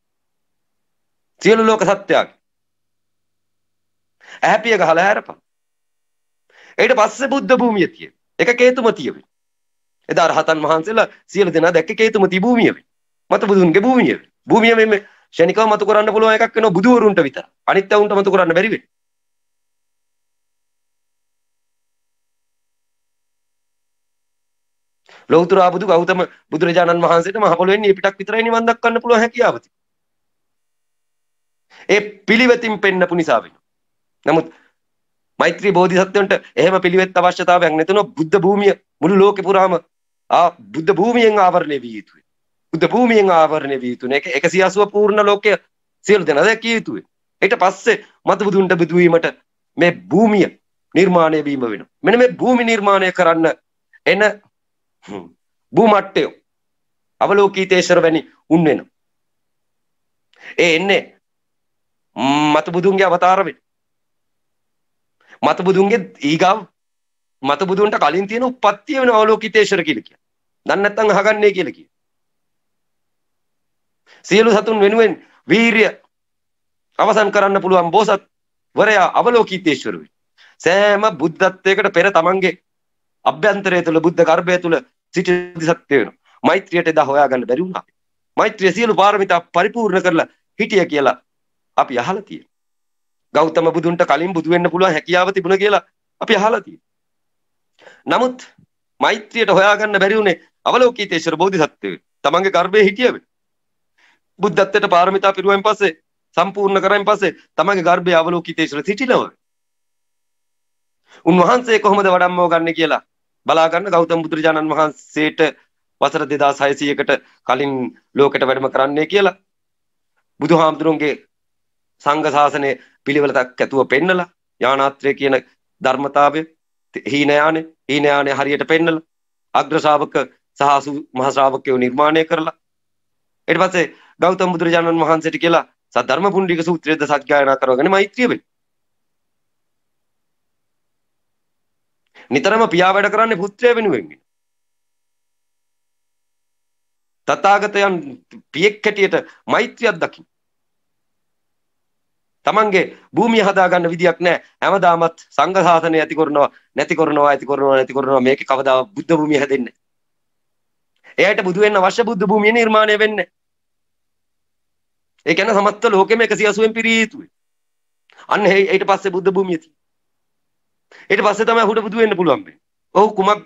සියලු ලෝක සත්‍යයක්. හැපිය ගහලා හැරපන්. ඊට පස්සේ බුද්ධ භූමිය තියෙන. ඒක කේතුමතිය වෙයි. එදා රහතන් වහන්සේලා සියලු දෙනා දැක්ක කේතුමති භූමිය වෙයි. මත බුදුන්ගේ භූමිය වෙයි. භූමිය මේ ශනිකව මතු කරන්න පුළුවන් එකක් වෙනවා බුදුවරුන්ට විතර. අනිත් උන්ට මතු කරන්න බැරි වෙයි. ලෞතර බුදු ගෞතම බුදුරජාණන් වහන්සේට මහ පොළොවෙන් මේ පිටක් විතරයි නිවන් දක්වන්න පුළුවන් හැකියාව තියෙනවා. ඒ පිළිවෙතින් පෙන්නපු නිසා වෙනවා. නමුත් මෛත්‍රී බෝධිසත්වයන්ට එහෙම පිළිවෙත් අවශ්‍යතාවයක් නැතුනොත් බුද්ධ භූමිය මුළු ලෝකේ පුරාම බුද්ධ භූමියෙන් ආවරණය විය යුතුයි. බුද්ධ භූමියෙන් ආවරණය විය යුතුනේ. ඒක 180 පූර්ණ ලෝකයේ සියලු දෙනා දැකිය යුතුයි. ඊට පස්සේ මත බුදුන්ට බුදු වීමට මේ භූමිය නිර්මාණය වීම වෙනවා. මෙන්න මේ භූමි නිර්මාණය කරන්න එන භූමට්ටය අවලෝකීතේශ්වර වැනි උන් වෙනවා. ඒ එන්නේ මත බුදුන්ගේ අවතාර වෙන. මත බුදුන්ගේ ඊගාව මත බුදුන්ට කලින් තියෙන උප්පත්තිය වෙන අවලෝකිතේශ්වර කියලා කියනවා. දන්නේ නැත්නම් අහගන්නේ කියලා කියනවා. සියලු සතුන් වෙනුවෙන් වීරිය අවසන් කරන්න පුළුවන් බෝසත් වරයා අවලෝකිතේශ්වර වෙයි. සෑම බුද්ධත්වයකට පෙර තමන්ගේ අභ්‍යන්තරය තුළ බුද්ධ ගර්භය තුළ සිටි සත්‍ය වෙනවා. මෛත්‍රියට එදා හොයාගන්න බැරි වුණා. මෛත්‍රිය සියලු පාරමිතා පරිපූර්ණ කරලා හිටිය කියලා අපි අහලා තියෙනවා. ගෞතම බුදුන්ට කලින් බුදු වෙන්න පුළුවන් හැකියාව තිබුණා කියලා අපි අහලා තියෙනවා. නමුත් මෛත්‍රියට හොයාගන්න බැරි වුණේ අවලෝකිතේශ්වර බෝධිසත්වය. තමන්ගේ ගර්භයේ හිටිය වෙයි. බුද්ධත්වයට පාරමිතා පිරුවෙන් පස්සේ සම්පූර්ණ කරයින් පස්සේ තමන්ගේ ගර්භයේ අවලෝකිතේශ්වර සිටිනවා. උන්වහන්සේ කොහොමද වඩම්මව ගන්න කියලා බලා ගන්න ගෞතම බුදුරජාණන් වහන්සේට වසර 2600කට කලින් ලෝකෙට වැඩම කරන්නේ කියලා බුදුහාමුදුරන්ගේ සංඝ ශාසනයේ පිළිවෙලක් ඇතුව පෙන්නලා ඥානාත්‍රය කියන ධර්මතාවය හීනයානේ හරියට පෙන්නලා අග්‍ර ශ්‍රාවක සහ මහ ශ්‍රාවකයෝ නිර්මාණය කරලා ඊට පස්සේ ගෞතම බුදුරජාණන් වහන්සේට කියලා සද්ධර්ම පුණ්ඩික සූත්‍රයේද සත්‍යයනා කරවගෙන මෛත්‍රිය වෙයි. නිතරම පියා වැඩ කරන්නේ පුත්‍රය වෙනුවෙන්. තථාගතයන් පියෙක් හැටියට මෛත්‍රියක් දකින්න. තමන්ගේ භූමිය හදාගන්න විදියක් නැහැ. හැමදාමත් සංඝ ශාසනය ඇති කරනවා මේකේ කවදා බුද්ධ භූමිය හැදෙන්නේ නැහැ. එයාට බුදු වෙන්න අවශ්‍ය බුද්ධ භූමිය නිර්මාණය වෙන්නේ. ඒ කියන්නේ සමස්ත ලෝකෙම 180න් පිරිය යුතුයි. අන්න ඊට පස්සේ බුද්ධ භූමිය තියෙනවා. ඊට පස්සේ තමයි හුඩ බුදු වෙන්න පුළුවන් වෙන්නේ. ඔහු කුමක්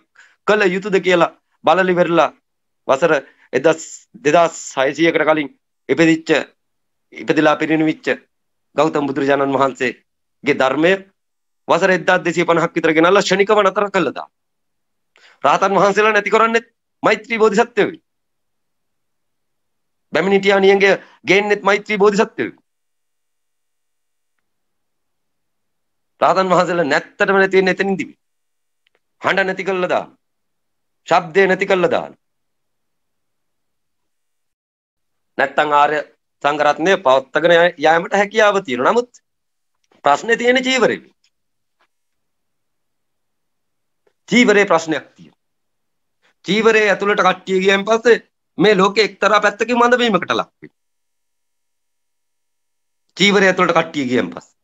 කළ යුතුද කියලා බලලි වෙරලා වසර 2600කට කලින් ඉපදිලා පිරිනිවිච්ච ගෞතම බුදුරජාණන් වහන්සේගේ ධර්මය වසර 1250ක් විතර ගෙනල්ලා ශනිකව නතර කළා දා. රාතන් වහන්සේලා නැති කරන්නේ මෛත්‍රී බෝධිසත්වයෝයි. බැමිණිටියා නියංගේ ගේන්නෙත් මෛත්‍රී බෝධිසත්වයෝයි. රාතන් වහන්සේලා නැත්තටම නැති වෙන්නේ එතනින්දී. හඬ නැති කළා දාන. ශබ්දේ නැති කළා දාන. නැත්තම් ආර්ය සංඝරත්නය පවත්වාගෙන යාමට හැකියාව තියෙනවා. නමුත් ප්‍රශ්නේ තියෙන්නේ චීවරේ. චීවරේ ප්‍රශ්නයක් තියෙනවා. චීවරේ ඇතුළට කට්ටිය ගියන් පස්සේ මේ ලෝකේ එක්තරා පැත්තකින් මඳ වීමකට ලක් වෙනවා. චීවරේ ඇතුළට කට්ටිය ගියන් පස්සේ.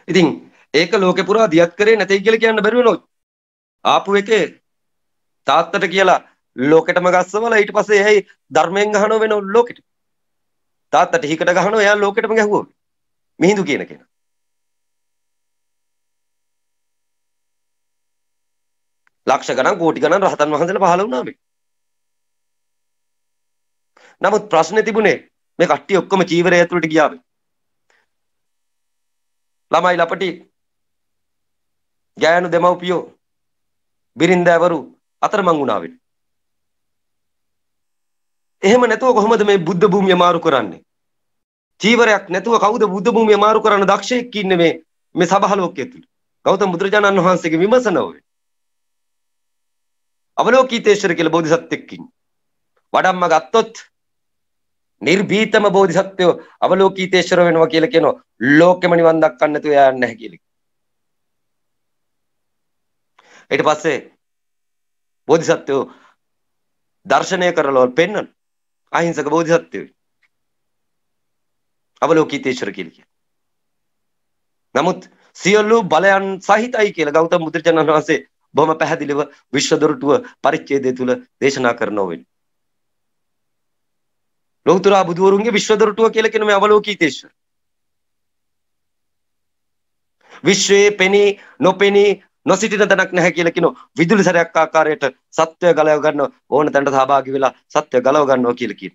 ඉතින් ඒක ලෝකේ පුරා දියත් කරේ නැtei කියලා කියන්න බැරි වෙනවා. ආපු එකේ තාත්තට කියලා ලෝකෙටම ගස්සවලා ඊට පස්සේ එයි ධර්මයෙන් ගහනව වෙන ලෝකෙට. තාත්තට හිකට ගහනවා එයා ලෝකෙටම ගැහුවා. මිහිඳු කියන කෙනා. ලක්ෂ ගණන් කෝටි ගණන් රහතන් වහන්සේලා පහළ වුණා මේ. නමුත් ප්‍රශ්නේ තිබුණේ මේ කට්ටිය ඔක්කොම චීවරය ඇතුළට ගියාම. ළමයි ලපටි ගෑනු දෙමව්පියෝ බිරින්දෑවරු අතරමං වුණා වෙන්නේ. එහෙම නැතුව කොහොමද මේ බුද්ධ භූමිය මාරු කරන්නේ? චීවරයක් නැතුව කවුද බුද්ධ භූමිය මාරු කරන්න දක්ෂයෙක් ඉන්නේ මේ සභා ලෝකයේ තුල? ගෞතම බුදුරජාණන් වහන්සේගේ විමසනව. අවලෝකිතේශ්වර කියලා බෝධිසත්වෙක් ඉන්නේ. වඩම්ම ගත්තොත් නිර්භීතම බෝධිසත්වයෝ අවලෝකිතේශ්වර වෙනවා කියලා කියනවා. ලෝකෙම නිවන් දක්වන්න නැතුව යන්නේ නැහැ කියලා. ඊට පස්සේ බෝධිසත්වයෝ දර්ශනය කරලා පෙන්නන අහිංසක බෝධිසත්වයෝ අවලෝකිතේශ්වර කියලා කියනවා. නමුත් සියලු බලයන් සහිතයි කියලා ගෞතම බුදුරජාණන් වහන්සේ බොහොම පැහැදිලිව විශ්වදොරටුව පරිච්ඡේදය තුල දේශනා කරනවා වෙන්නේ. ලෞතර බුදුවරුන්ගේ විශ්වදොරටුව කියලා කියන මේ අවලෝකිතේශ්වර. විශ්වයේ පෙනී නොපෙනී නොසිටින තැනක් නැහැ කියලා කියන විදුලි සැරයක් ආකාරයට සත්‍යය ගලව ගන්න ඕන තැනට සහභාගී වෙලා සත්‍යය ගලව ගන්නවා කියලා කියන.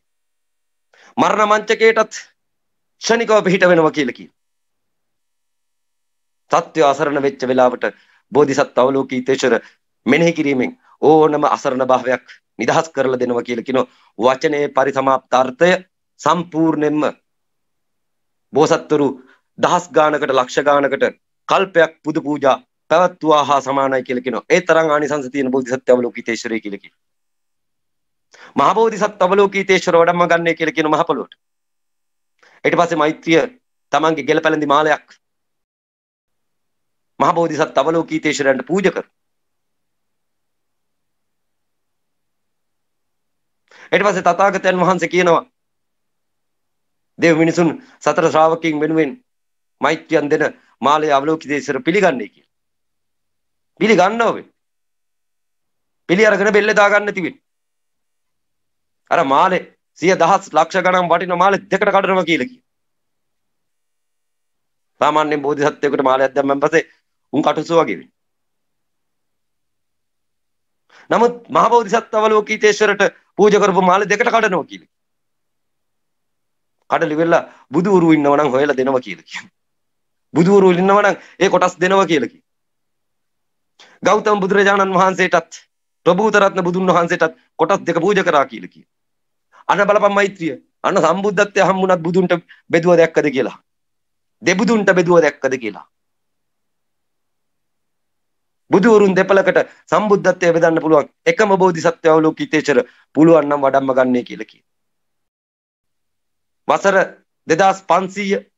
මරණ මංචකයටත් ක්ෂණිකව පිහිට වෙනවා කියලා කියන. සත්‍ය අසරණ වෙච්ච වෙලාවට බෝධිසත්ව අවලෝකිතේශ්වර මෙනෙහි කිරීමෙන් ඕනම අසරණ භාවයක් නිදහස් කරලා දෙනවා කියලා කියන වචනේ පරිසමාප්තාර්ථය සම්පූර්ණයෙන්ම බෝසත්වරු දහස් ගානකට ලක්ෂ ගානකට කල්පයක් පුදු පූජා පැවැත්වුවා හා සමානයි කියලා කියනවා. ඒ තරම් ආනිසංස තියෙන බෝධිසත්ව අවලෝකිතේශ්වරය කියලා කියනවා. මහ බෝධිසත්ව අවලෝකිතේශ්වර වඩම්ම ගන්නයි කියලා කියන මහ පොළොවට. ඊට පස්සේ මෛත්‍රිය තමන්ගේ ගෙල පැලඳි මාලයක් මහ බෝධිසත්ව අවලෝකිතේශ්වරයන්ට පූජා කර. ඊට පස්සේ තථාගතයන් වහන්සේ කියනවා දේව මිනිසුන් සතර ශ්‍රාවකයන් වෙනුවෙන් මෛත්‍රියන් දෙන මාලය අවලෝකිතේශ්වර පිළිගන්නේ කියලා. පිළිගන්නව වෙයි. පිළි අරගෙන බෙල්ලේ දාගන්න නැති වෙන්නේ. අර මාලේ 100,000 ලක්ෂ ගණන් වටින මාලේ දෙකට කඩනවා කියලා කියනවා. සාමාන්‍යයෙන් බෝධිසත්වයෙකුට මාලයක් දැම්මන් පස්සේ උන් කටුසු වගේ වෙන්නේ. නමුත් මහ බෝධිසත්ව අවලෝකිතේශ්වරට පූජා කරපු මාලේ දෙකට කඩනවා කියලා. කඩලි වෙලා බුදුවරු ඉන්නව නම් හොයලා දෙනවා කියලා කියනවා. බුදුවරු ඉන්නව නම් ඒ කොටස් දෙනවා කියලා කියනවා. ගෞතම බුදුරජාණන් වහන්සේටත් ප්‍රභූතරත්න බුදුන් වහන්සේටත් කොටස් දෙක පූජා කරා කියලා කියනවා. අන්න බලපන් මෛත්‍රිය. අන්න සම්බුද්ධත්වයේ හම්බුණත් බුදුන්ට බෙදුව දැක්කද කියලා. දෙබුදුන්ට බෙදුව දැක්කද කියලා. බුදුවරුන් දෙපළකට සම්බුද්ධත්වයේ බෙදන්න පුළුවන් එකම බෝධිසත්ව අවලෝකිතේශ්වර පුළුවන් නම් වඩම්ම ගන්නයි කියලා කියනවා. වසර 2500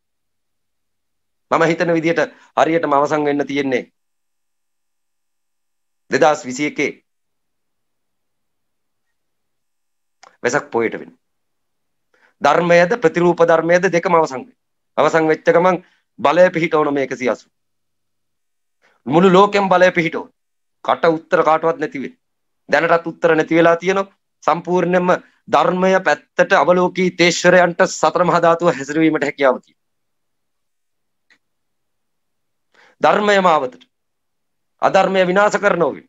මම හිතන විදිහට හරියටම අවසන් වෙන්න තියෙන්නේ 2021 වෙසක් පොයට වෙන. ධර්මයේද ප්‍රතිරූප ධර්මයේද දෙකම අවසන් වෙනවා. අවසන් වෙච්ච ගමන් බලය පිහිටවන මේ 180. මුළු ලෝකෙම බලය පිහිටවන. කට උත්තර කාටවත් නැති වෙන්නේ. දැනටත් උත්තර නැති වෙලා තියෙනවා. සම්පූර්ණයෙන්ම ධර්මය පැත්තට අවලෝකිතේශ්වරයන්ට සතර මහා ධාතුව හැසිරවීමට හැකියාව තියෙනවා. ධර්මය මාවතට අධර්මය විනාශ කරනවා.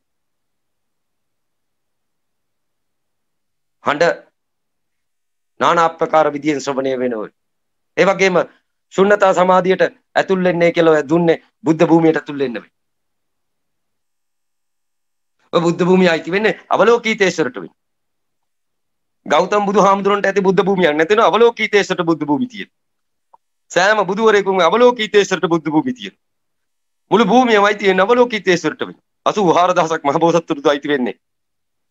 හඬ নানা ආකාර විදියෙන් ශ්‍රවණය වෙනවා. ඒ වගේම ශුන්‍යතා සමාධියට ඇතුල් වෙන්නේ කියලා දුන්නේ බුද්ධ භූමියට ඇතුල් වෙන්න වෙයි. ඔය බුද්ධ භූමිය අයිති වෙන්නේ අවලෝකීතේශ්වරට වෙයි. ගෞතම බුදුහාමුදුරන්ට ඇති බුද්ධ භූමියක් නැතින අවලෝකීතේශ්වරට බුද්ධ භූමිය තියෙන. සෑම බුදුවරයෙකුම අවලෝකීතේශ්වරට බුද්ධ භූමිය තියෙන. මුළු භූමියමයි තියෙන අවලෝකීතේශ්වරට වෙයි. 84000ක් මහබෝසත්තුරුද අයිති වෙන්නේ.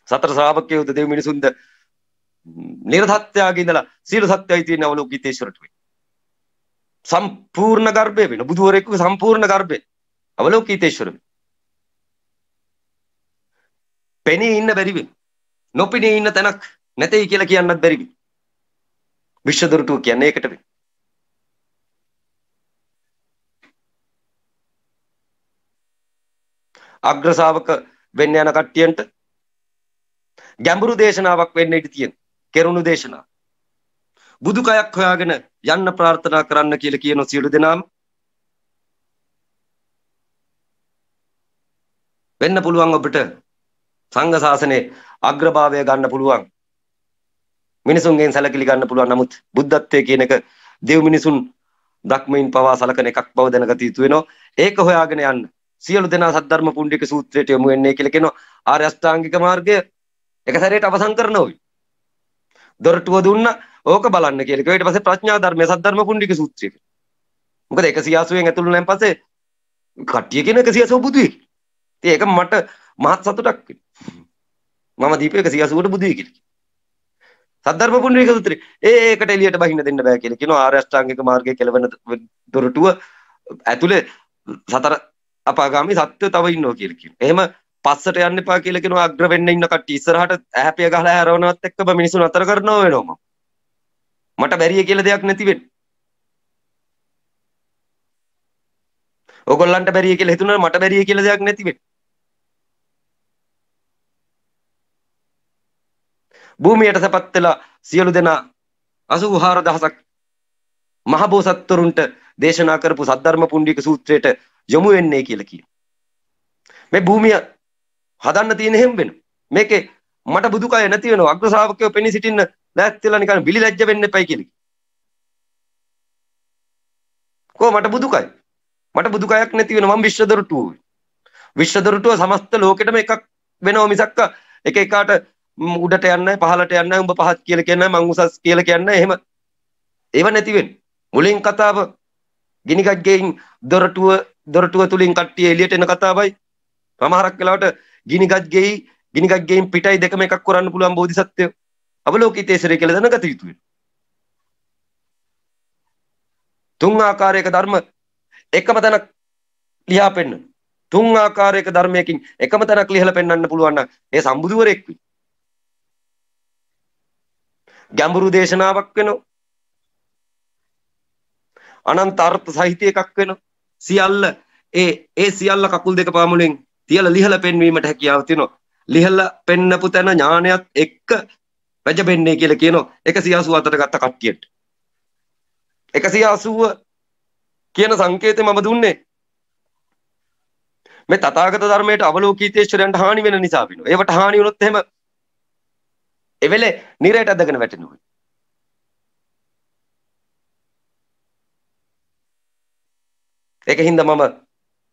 සතර ශ්‍රාවකයෝද දෙව් මිනිසුන්ද නිර්ධත්‍යයේ ඉඳලා සීල සත්‍යයි තියෙන අවලෝකීතේශ්වරට වෙයි. සම්පූර්ණ ගර්භය වෙන බුදුවරයෙකුගේ සම්පූර්ණ ගර්භය අවලෝකීතේශ්වර වෙයි. පෙනී ඉන්න බැරි වෙයි. නොපෙනී ඉන්න තැනක් නැtei කියලා කියන්නත් බැරි වෙයි. විශ්ව දොරටුව කියන්නේ ඒකට වෙයි. අග්‍ර ශාවක වෙන්න යන කට්ටියන්ට ගැඹුරු දේශනාවක් වෙන්න ඉඩ තියෙන. කෙරුණු දේශනාව. බුදු කයක් හොයාගෙන යන්න ප්‍රාර්ථනා කරන්න කියලා කියන සියලු දෙනාම වෙන්න පුළුවන් ඔබට සංඝ ශාසනයේ අග්‍රභාවය ගන්න පුළුවන්. මිනිසුන්ගෙන් සැලකිලි ගන්න පුළුවන්. නමුත් බුද්ධත්වයේ කියන එක දෙව් මිනිසුන් දක්මයින් පවා සලකන එකක් බව දැනගත යුතු වෙනවා. ඒක හොයාගෙන යන්න සියලු දෙනා සද්ධර්ම පුණ්ඩික සූත්‍රයට යොමු වෙන්නේ කියලා කියනවා. ආර්ය අෂ්ටාංගික මාර්ගය එක සැරේට අවසන් කරනවා. දොරටුව දුන්න ඕක බලන්න කියලා. ඊට පස්සේ ප්‍රඥා ධර්මයේ සද්ධර්ම පුණ්ඩික සූත්‍රය. මොකද 180න් ඇතුළු වෙනන් පස්සේ කට්ටිය කියන 180 බුදුයි. ඉතින් ඒක මට මහත් සතුටක් වෙනවා. මම දීපේ 180ට බුදුයි කියලා. සද්ධර්ම පුණ්ඩික සූත්‍රය ඒකට එළියට බහින්න දෙන්න බෑ කියලා කියනවා. ආර්ය අෂ්ටාංගික මාර්ගයේ කෙලවන දොරටුව ඇතුලේ සතර අපාගාමි සත්‍ය තව ඉන්නවා කියලා කියනවා. එහෙම පස්සට යන්න එපා කියලා කියනවා. අග්‍ර වෙන්න ඉන්න කට්ටිය ඉස්සරහට ඇහැපිය ගහලා හැරවනවත් එක්කම මිනිසුන් අතර කරනවා වෙනවා. මට බැරිය කියලා දෙයක් නැති වෙන්නේ. ඕගොල්ලන්ට බැරිය කියලා හිතුණා මට බැරිය කියලා දෙයක් නැති වෙන්නේ. භූමියට සපත් වෙලා සියලු දෙනා 84000ක් මහබෝසත්තුරුන්ට දේශනා කරපු සද්ධර්ම පුණ්ඩික සූත්‍රයට යොමු වෙන්නේ කියලා කියනවා. මේ භූමිය හදන්න තියෙන හැම වෙන මේකේ මට බුදු කය නැති වෙනවා. අග්‍ර ශ්‍රාවකයෝ පෙනී සිටින්න දැක්තිලා නිකන් බිලි ලැජ්ජ වෙන්න එපයි කියලා. මට බුදු කය. මට බුදු කයක් නැති වෙනවා. මම විශ්ව දොරටුව. විශ්ව දොරටුව සමස්ත ලෝකෙටම එකක් වෙනවා මිසක්ක එක එකාට උඩට යන්නයි පහලට යන්නයි උඹ පහත් කියලා කියන්නයි මං උසස් කියලා කියන්නයි එහෙම ඒව නැති වෙන්නේ. මුලින් කතාව ගිනිගත් ගෙයින් දොරටුව තුලින් කට්ටිය එළියට එන කතාවයි. සමහරක් වෙලාවට ගිනිගත් ගෙයින් පිටයි දෙකම එකක් කරන්න පුළුවන් බෝධිසත්වය අවලෝකිතේශ්වරය කියලා දැනගත යුතු වෙනවා. තුන් ආකාරයක ධර්ම එකම තැනක් ලියා පෙන්නන. තුන් ආකාරයක ධර්මයකින් එකම තැනක් ලියලා පෙන්වන්න පුළුවන් නම් ඒ සම්බුදුවරයෙක් වෙයි. ගැඹුරු දේශනාවක් වෙනවා. අනන්ත අර්ථ සහිත එකක් වෙනවා. සියල්ල ඒ සියල්ල කකුල් දෙක පාමුලෙන් තියලා ලිහලා පෙන්වීමට හැකියාව තියෙනවා. ලිහලා පෙන්නපු තැන ඥානයත් එක්ක රජබෙන්නේ කියලා කියනවා 184ට ගත්ත කට්ටියට. 180 කියන සංකේතය මම දුන්නේ මේ තථාගත ධර්මයට අවලෝකීතේශ්වරයන්ට හානි වෙන නිසා වෙනවා. ඒවට හානි වුණොත් එහෙම එවෙලේ නිරයට ඇදගෙන වැටෙනවා. ඒකින්ද මම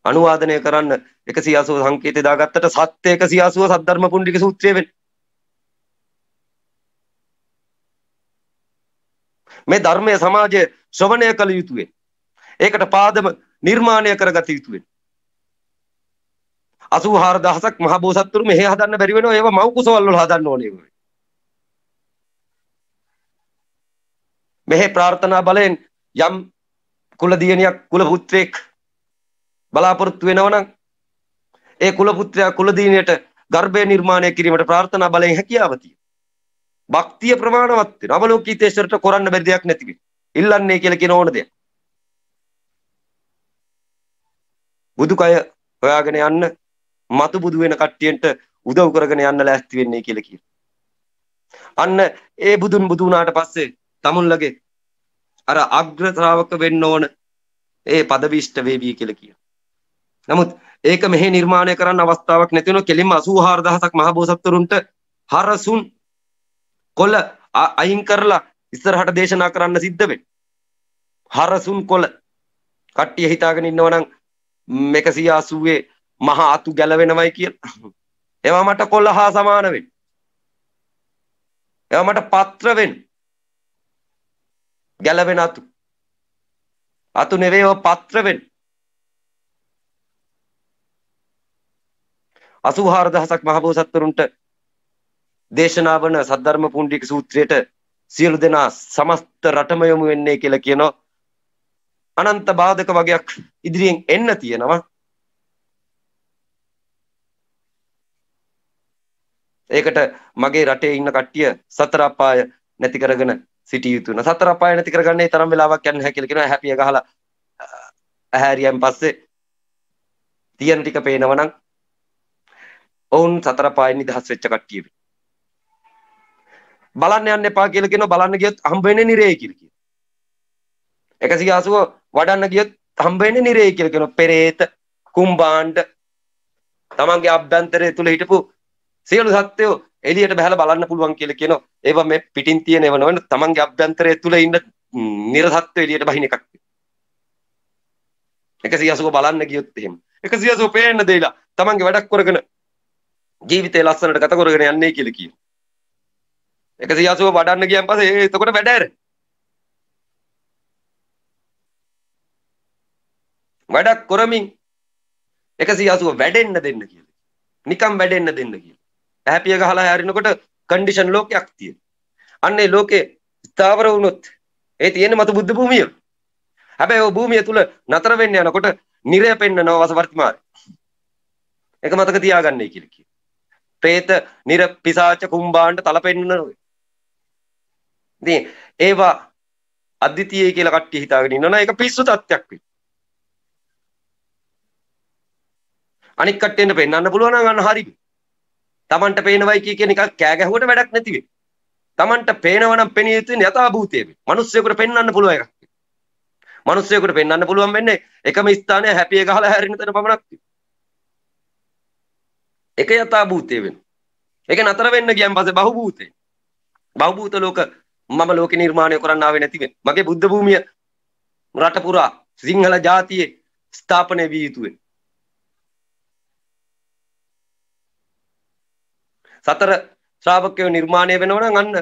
අනුවාදනය කරන්න 180 සංකේතය දාගත්තට සත්‍ය 180 සද්ධර්ම පුණ්ඩික සූත්‍රය වෙන්නේ. මේ ධර්මයේ සමාජයේ ශ්‍රවණය කළ යුතු වෙන්නේ. ඒකට පාදම නිර්මාණය කරගත යුතු වෙන්නේ. 84000ක් මහ බෝසත්තුරු මෙහෙ හදන්න බැරි වෙනවා. ඒව මව් කුසවල වල හදන්න ඕනේ. මෙහෙ ප්‍රාර්ථනා බලෙන් යම් කුල දියණියක් කුල පුත්‍රයෙක් බලාපොරොත්තු වෙනවා නම් ඒ කුල පුත්‍රයා කුල දියණියට ගර්භය නිර්මාණය කිරීමට ප්‍රාර්ථනා බලෙන් හැකියාව තියෙනවා. භක්තිය ප්‍රමාණවත් වෙනවා. අවලෝකීතේශ්වරට කරන්න බැරි දෙයක් නැති වෙයි. ඉල්ලන්නේ කියලා කියන ඕන දෙයක්. බුදු කය හොයාගෙන යන්න මතු බුදු වෙන කට්ටියන්ට උදව් කරගෙන යන්න ලෑස්ති වෙන්නේ කියලා කියනවා. අන්න ඒ බුදුන් බුදු වුණාට පස්සේ තමුන්ලගේ අර අග්‍ර ශ්‍රාවක වෙන්න ඕන ඒ পদවිෂ්ඨ වේවි කියලා කියනවා. නමුත් ඒක මෙහි නිර්මාණය කරන්න අවස්ථාවක් නැති වෙනවා. කෙලින්ම 84000ක් මහ බෝසත්තුරුන්ට හරසුන් කොළ අයින් කරලා ඉස්සරහට දේශනා කරන්න සිද්ධ වෙනවා. හරසුන් කොළ කට්ටිය හිතාගෙන ඉන්නවා නම් 180 මහා අතු ගැලවෙනවයි කියලා. ඒවා මට කොළ හා සමාන වෙන්න. ඒවා මට පත්‍ර වෙන්න. ගැලවෙන අතු. අතු නෙවෙයි ඒවා පත්‍ර වෙන්න. 84000ක් මහබෝසත්වරුන්ට දේශනා වන සද්ධර්ම පුණ්ඩික සූත්‍රයට සියලු දෙනා සමස්ත රටම යොමු වෙන්නේ කියලා කියනවා. අනන්ත බාධක වගයක් ඉදිරියෙන් එන්න තියෙනවා. ඒකට මගේ රටේ ඉන්න කට්ටිය සතර අපාය නැති කරගෙන සිටිය යුතු වෙනවා. සතර අපාය නැති කරගන්නේ තරම් වෙලාවක් යන්නේ නැහැ කියලා කියනවා. හැපිය ගහලා ඇහැරියන් පස්සේ තියෙන ටික පේනවා නම් ඔවුන් සතර අපායෙන් නිදහස් වෙච්ච කට්ටිය වෙයි. බලන්න යන්න එපා කියලා කියනවා. බලන්න ගියොත් හම්බ වෙන්නේ නිරේ කියලා කියනවා. 180 වඩන්න ගියොත් හම්බ වෙන්නේ නිරේ කියලා කියනවා. පෙරේත කුම්බාණ්ඩ තමන්ගේ අභ්‍යන්තරය තුල හිටපු සියලු සත්‍යෝ එළියට බහලා බලන්න පුළුවන් කියලා කියනවා. ඒවා මේ පිටින් තියෙන ඒවා නොවන තමන්ගේ අභ්‍යන්තරය තුල ඉන්න නිර්සත්ත්ව එළියට බහින එකක්. 180 බලන්න ගියොත් එහෙම 180 පේන්න දෙයිලා තමන්ගේ වැඩක් කරගෙන ජීවිතේ ලස්සනට ගත කරගෙන යන්නේ කියලා කියනවා. 180 වඩන්න ගියන් පස්සේ එතකොට වැඩ ඇර. වැඩක් කරමින් 180 වැඩෙන්න දෙන්න කියලා. නිකම් වැඩෙන්න දෙන්න කියලා. හැපිය ගහලා හැරිනකොට කන්ඩිෂන් ලෝකයක් තියෙනවා. අන්නේ ලෝකේ ස්ථාවර වුණොත් ඒ තියෙන මත බුද්ධ භූමිය. හැබැයි ඔය භූමිය තුල නතර වෙන්න යනකොට නිරය පෙන්නනවා වසවර්තිමාරේ. ඒක මතක තියාගන්නයි කියලා කියනවා. പ്രേත, නිර, පිසාච, කුම්බාණ්ඩ තල පෙන්නනවා. ඉතින් ඒවා අද්විතීයයි කියලා කට්ටිය හිතාගෙන ඉන්නවනේ ඒක පිස්සු තත්ත්වයක් වෙයි. අනික් කට්ටියන්ට පෙන්වන්න පුළුවන් නම් අන්න හරියි. Tamanට පේනවයි කියන එක කෑ ගැහුවට වැඩක් නැති වෙයි. Tamanට පේනව නම් පෙනිය යුතු යථා භූතය වෙයි. මිනිස්සුෙකුට පෙන්වන්න පුළුවන් එකක්. මිනිස්සුෙකුට පෙන්වන්න පුළුවන් වෙන්නේ එකම ස්ථානයේ හැපිය ගහලා හැරෙන තැන පමණක්. ඒක යථා භූතය වෙනවා. ඒක නතර වෙන්න ගියන් පස්සේ බහු භූතේ. බහු භූත ලෝක මම ලෝක නිර්මාණය කරන්න ආවේ නැති වෙන්නේ. මගේ බුද්ධ භූමිය රට පුරා සිංහල ජාතියේ ස්ථාපනය විය යුතුයි. සතර ශ්‍රාවකයෝ නිර්මාණය වෙනවා නම්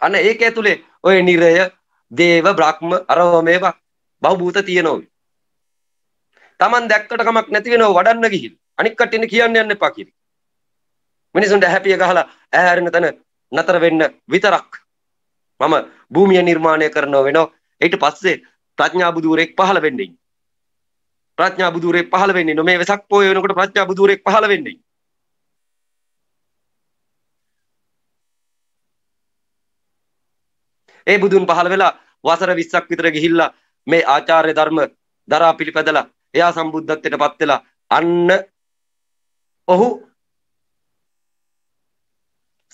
අන්න ඒක ඇතුලේ ඔය නිරය, දේව, බ්‍රහ්ම, අරව මේවා බහු භූත තියෙනවා. Taman දැක්කට කමක් නැති වෙනව වඩන්න ගිහින්. අනික් කටින් කියන්න යන්න එපා කියලා. මිනිසුන්ට හැපිය ගහලා ඇහැරෙන තැන නතර වෙන්න විතරක් මම භූමිය නිර්මාණය කරනව වෙනවා. ඊට පස්සේ ප්‍රඥා බුදුරෙක් පහළ වෙන්නේ. ප්‍රඥා බුදුරෙක් පහළ වෙන්නේ නොමේ වෙසක් පොය වෙනකොට ප්‍රඥා බුදුරෙක් පහළ වෙන්නේ. ඒ බුදුන් පහළ වෙලා වසර 20ක් විතර ගිහිල්ලා මේ ආචාර්ය ධර්ම දරා පිළිපැදලා එයා සම්බුද්ධත්වයට පත් වෙලා අන්න ඔහු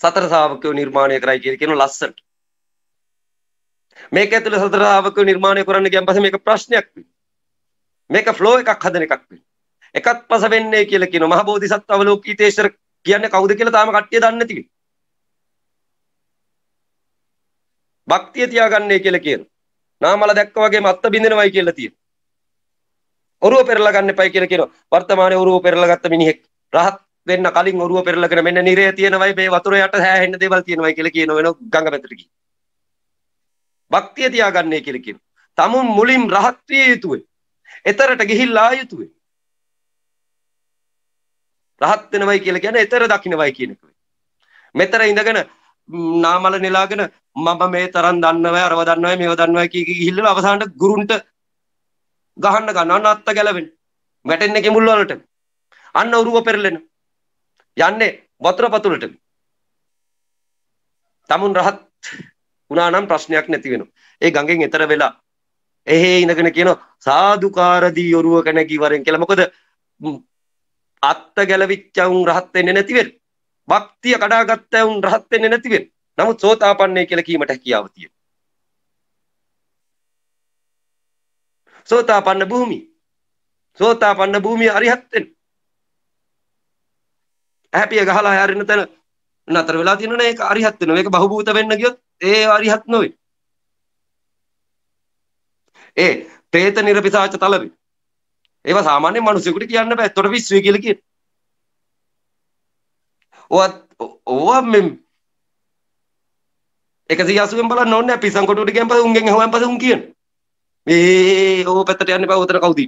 සතර ශ්‍රාවකයෝ නිර්මාණය කරයි කියලා කියන ලස්සනට. මේක ඇතුළේ සතර ශ්‍රාවකයෝ නිර්මාණය කරන්න ගියන් පස්සේ මේක ප්‍රශ්නයක් වෙයි. මේක ෆ්ලෝ එකක් හදන එකක් වෙයි. එකත් පස වෙන්නේ කියලා කියන මහ බෝධිසත්ව අවලෝකිතේශ්වර කියන්නේ කවුද කියලා තාම කට්ටිය දන්නේ නැති වෙයි. භක්තිය තියාගන්නේ කියලා කියනවා. නාමල දැක්ක වගේම අත්ත බින්දෙනවයි කියලා තියෙනවා. ඔරුව පෙරලා ගන්න එපයි කියලා කියනවා. වර්තමානයේ ඔරුව පෙරලා ගත්ත මිනිහෙක් රහත් වෙන්න කලින් ඔරුව පෙරලාගෙන මෙන්න නිරය තියෙනවයි මේ වතුර යට හැහෙන්න දේවල් තියෙනවයි කියලා කියන වෙන ගඟ පැත්තට ගිහින්. භක්තිය තියාගන්නේ කියලා කියනවා. තමුන් මුලින් රහත් විය යුතුයි. එතරට ගිහිල්ලා ආයුතුයි. රහත් වෙනවයි කියලා කියන්නේ එතර දකින්නවයි කියන එක. මෙතර ඉඳගෙන නාමල නෙලාගෙන මම මේ තරම් දන්නවයි අරව දන්නවයි මේව දන්නවයි කී ගිහිල්ලා අවසානට ගුරුන්ට ගහන්න ගන්න අත්ත ගැලවෙන්න. වැටෙන්නේ කිඹුල් වලට. අන්න උරුව පෙරලෙන. යන්නේ වතුර පතුලට. තමුන් රහත් වුණා නම් ප්‍රශ්නයක් නැති වෙනවා. ඒ ගඟෙන් එතර වෙලා එහෙ ඉඳගෙන කියනවා සාදුකාරදී ඔරුවක නැගී වරෙන් කියලා. මොකද අත්ත ගැලවිච්ච උන් රහත් වෙන්නේ නැති වෙන්නේ. භක්තිය කඩාගත්ත උන් රහත් වෙන්නේ නැති වෙන්නේ. නමුත් සෝතාපන්නයි කියලා කීමට හැකියාව තියෙනවා. සෝතාපන්න භූමිය අරිහත් වෙන. හැපිය ගහලා හැරෙන තැන නතර වෙලා තියෙනවනේ ඒක අරිහත් වෙනවා. මේක බහුභූත වෙන්න ගියොත් ඒ අරිහත් නොවේ. ඒ പ്രേත නිරපිසාච තලවි. ඒවා සාමාන්‍ය මිනිසෙකුට කියන්න බෑ. ඒතොට විශ්වය කියලා කියන. ඕවා මෙම් 180න් බලන්න ඕනේ නැහැ. පිසන් කොටුවට ගියන් පස්සේ උන්ගෙන් අහුවන් පස්සේ උන් කියන. මේ ඕව පැත්තට යන්න බෑ. උතන කවුද?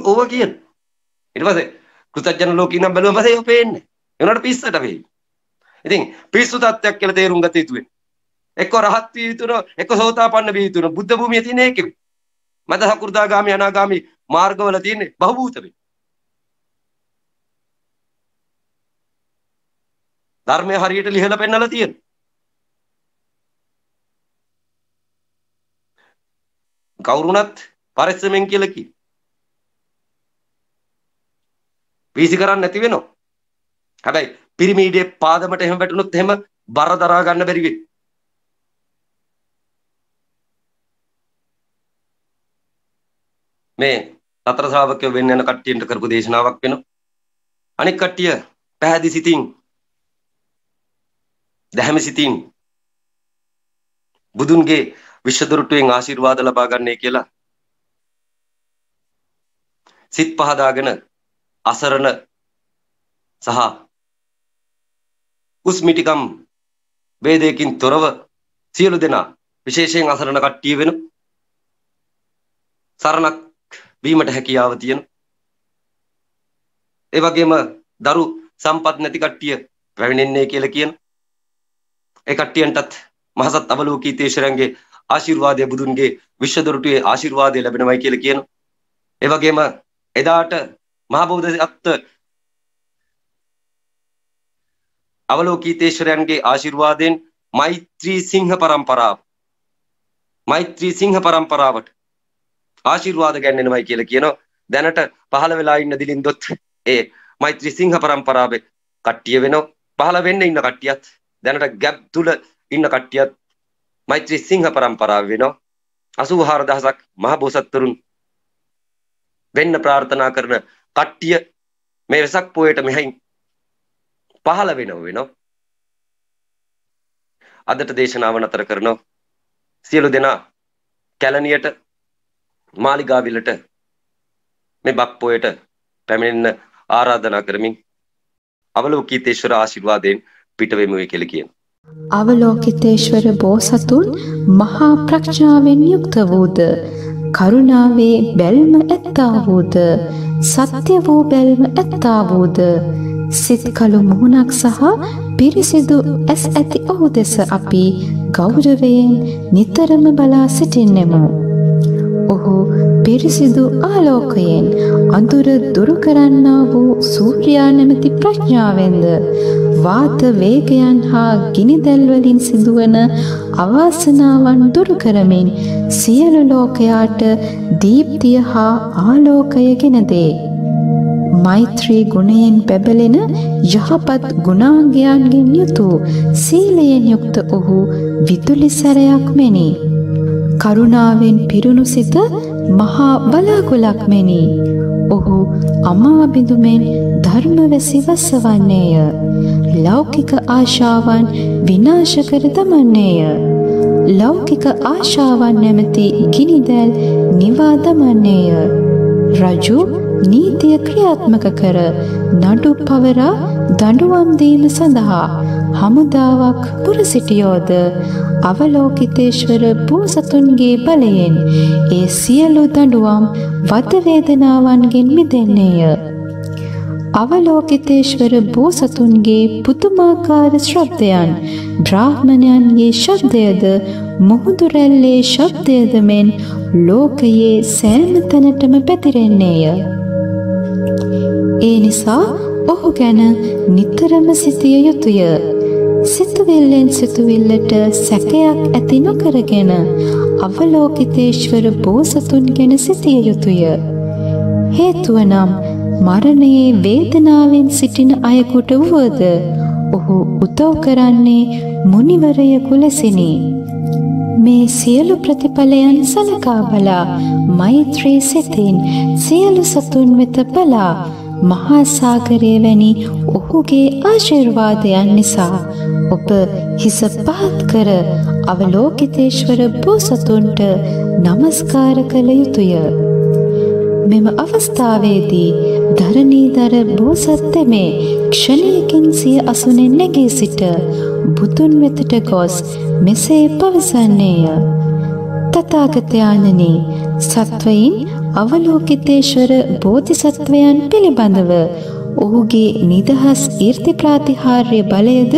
ඕව කියන. ඊට පස්සේ කෘතඥ ලෝකේ නම් බැලුවම පස්සේ ඒක පේන්නේ. ඒ උනාට පිස්සට වෙයි. ඉතින් පිස්සු තත්ත්වයක් කියලා තේරුම් ගත යුතු වෙන්නේ. එක්ක රහත් විය යුතුන, එක්ක සෝතාපන්න විය යුතුන. බුද්ධ භූමියේ තියෙන එකේ. මද සකු르දාගාමි අනාගාමි මාර්ගවල තියෙන්නේ බහූත වේ. ධර්මය හරියට ලිහලා පෙන්නලා තියෙනවා. කවුරුණත් පරිස්සමෙන් කියලා කි. වීසි කරන්නේ නැති වෙනවා. හැබැයි පිරිමීඩේ පාදමට එහෙම වැටුනොත් එහෙම බර දරා ගන්න බැරි වෙයි. මේ සතර ශ්‍රාවකයෝ වෙන්න යන කට්ටියට කරපු දේශනාවක් වෙනවා. අනික් කට්ටිය පැහැදි සිතින් දැහැමි සිතින් බුදුන්ගේ විශ්වදොරටුවෙන් ආශිර්වාද ලබා ගන්නයි කියලා සිත් පහදාගෙන අසරණ සහ උස්මිටිකම් වේදයකින් තොරව සියලු දෙනා විශේෂයෙන් අසරණ කට්ටිය වෙන සරණක් වීමට හැකියාව තියෙන. ඒ වගේම දරු සම්පත් නැති කට්ටිය පැමිණෙන්නේ කියලා කියන. ඒ කට්ටියන්ටත් මහසත් අවලෝකීතේශ්වරයන්ගේ ආශිර්වාදය බුදුන්ගේ විශ්වදොරටුවේ ආශිර්වාදය ලැබෙනවයි කියලා කියන. ඒ වගේම එදාට මහ බෝධිසත්ව අවලෝකීතේශ්වරයන්ගේ ආශිර්වාදයෙන් මෛත්‍රී සිංහ පරම්පරාවට ආශිර්වාද ගන්නවයි කියලා කියනවා. දැනට පහළ වෙලා ඉන්න දිලින්දොත් ඒ මෛත්‍රී සිංහ පරම්පරාවේ කට්ටිය වෙනවා. පහළ වෙන්න ඉන්න කට්ටියත් දැනට ගැප් තුල ඉන්න කට්ටියත් මෛත්‍රී සිංහ පරම්පරාව වෙනවා. 84000ක් මහ බෝසත්තුරුන් වෙන්න ප්‍රාර්ථනා කරන කට්ටිය මේ වෙසක් පොයට මෙහින් පහළ වෙනවා. අදට දේශනාව නතර කරනවා. සියලු දෙනා කැලණියට මාලිගාවිලට මේ බක් පොයට පැමිණෙන්න ආරාධනා කරමින් අවලෝකිතේශ්වර ආශිර්වාදයෙන් පිට වෙමු කියලා කියන. අවලෝකිතේශ්වර බෝසතුන් මහා ප්‍රඥාවෙන් යුක්ත වූද කරුණාවේ බැල්ම ඇත්තා වූද සත්‍ය වූ බැල්ම ඇත්තා වූද සිත් කළු මුහුණක් සහ පිරිසිදු ඇස් ඇති ඔහු දෙස අපි ගෞරවයෙන් නිතරම බලා සිටින්නෙමු. ඔහු පිරිසිදු ආලෝකයෙන් අඳුර දුරු කරන්නා වූ සූර්යා නැමැති ප්‍රඥාවෙන්ද වාත වේගයන් හා ගිනිදැල් වලින් සිදුවන අවාසනාවන් දුරු කරමින් සියලු ලෝකයාට දීප්තිය හා ආලෝකය ගෙන දේ. මෛත්‍රී ගුණයෙන් බැබලෙන යහපත් ගුණාංගයන්ගෙන් යුතු සීලයෙන් යුක්ත ඔහු විදුලි සැරයක් මෙනි. කරුණාවෙන් පිරුණු සිත මහා බලාකුලක් මෙනි. ඔහු අමා බිඳුමෙන් ධර්මවැසි වසවන්නේය. ලෞකික ආශාවන් විනාශ කර දමන්නේය. ලෞකික ආශාවන් නැමැති ගිනිදැල් නිවා දමන්නේය. රජු නීතිය ක්‍රියාත්මක කර නඩු පවරා දඬුවම් දීම සඳහා හමුදාවක් පුර සිටියෝද අවලෝකිතේශ්වර බෝසතුන්ගේ බලයෙන් ඒ සියලු දඬුවම් වද වේදනාවන්ගෙන් මිදෙන්නේය. අවලෝකිතේශ්වර බෝසතුන්ගේ පුදුමාකාර ශබ්දයන් බ්‍රාහ්මණයන්ගේ ශබ්දයද මුහුදු රැල්ලේ ශබ්දයද මෙන් ලෝකයේ සෑම තැනටම පැතිරෙන්නේය. ඒ නිසා ඔහු ගැන නිතරම සිතිය යුතුය. සිතුවිල්ලෙන් සිතුවිල්ලට සැකයක් ඇති නොකරගෙන අවලෝකිතේශ්වර බෝසතුන් ගැන සිතිය යුතුය. හේතුව නම් මරණයේ වේදනාවෙන් සිටින අයෙකුට වුවද ඔහු උදව් කරන්නේ මුනිවරයෙකු ලෙසිනි. මේ සියලු ප්‍රතිඵලයන් සලකා බලා මෛත්‍රී සිතින් සියලු සතුන් වෙත බලා මහා සාගරය වැනි ඔහුගේ ආශිර්වාදයන් නිසා ඔබ හිස පහත් කර අවලෝකිතේශ්වර බෝසතුන්ට නමස්කාර කළ යුතුය. මෙම අවස්ථාවේදී ධරණීධර බෝසත් තෙමේ ක්ෂණයකින් සිය අසුනෙන් නැගී සිට බුදුන් වෙතට ගොස් මෙසේ පවසන්නේය. තථාගතයන්නි, සත්වයින් අවලෝකිතේශ්වර බෝධිසත්වයන් පිළිබඳව ඔහුගේ නිදහස් ඊර්ති ප්‍රාතිහාර්ය බලයද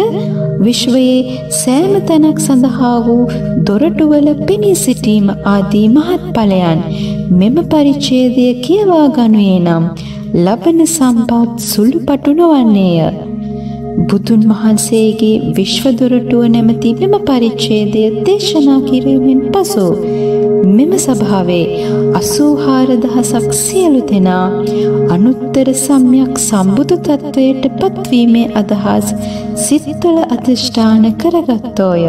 විශ්වයේ සෑම තැනක් සඳහා වූ දොරටුවල පෙනී සිටීම ආදී මහත් ඵලයන් මෙම පරිච්ඡේදය කියවා ගනුයේ නම් ලබන සම්පත් සුළුපටු නොවන්නේය. බුදුන් වහන්සේගේ විශ්ව දොරටුව නැමැති මෙම පරිච්ඡේදය දේශනා කිරීමෙන් පසු මෙම සභාවේ 84000ක් සියලු දෙනා අනුත්තර සම්‍යක් සම්බුදු තත්වයට පත්වීමේ අදහස් සිත්වල අධිෂ්ඨාන කරගත්තෝය.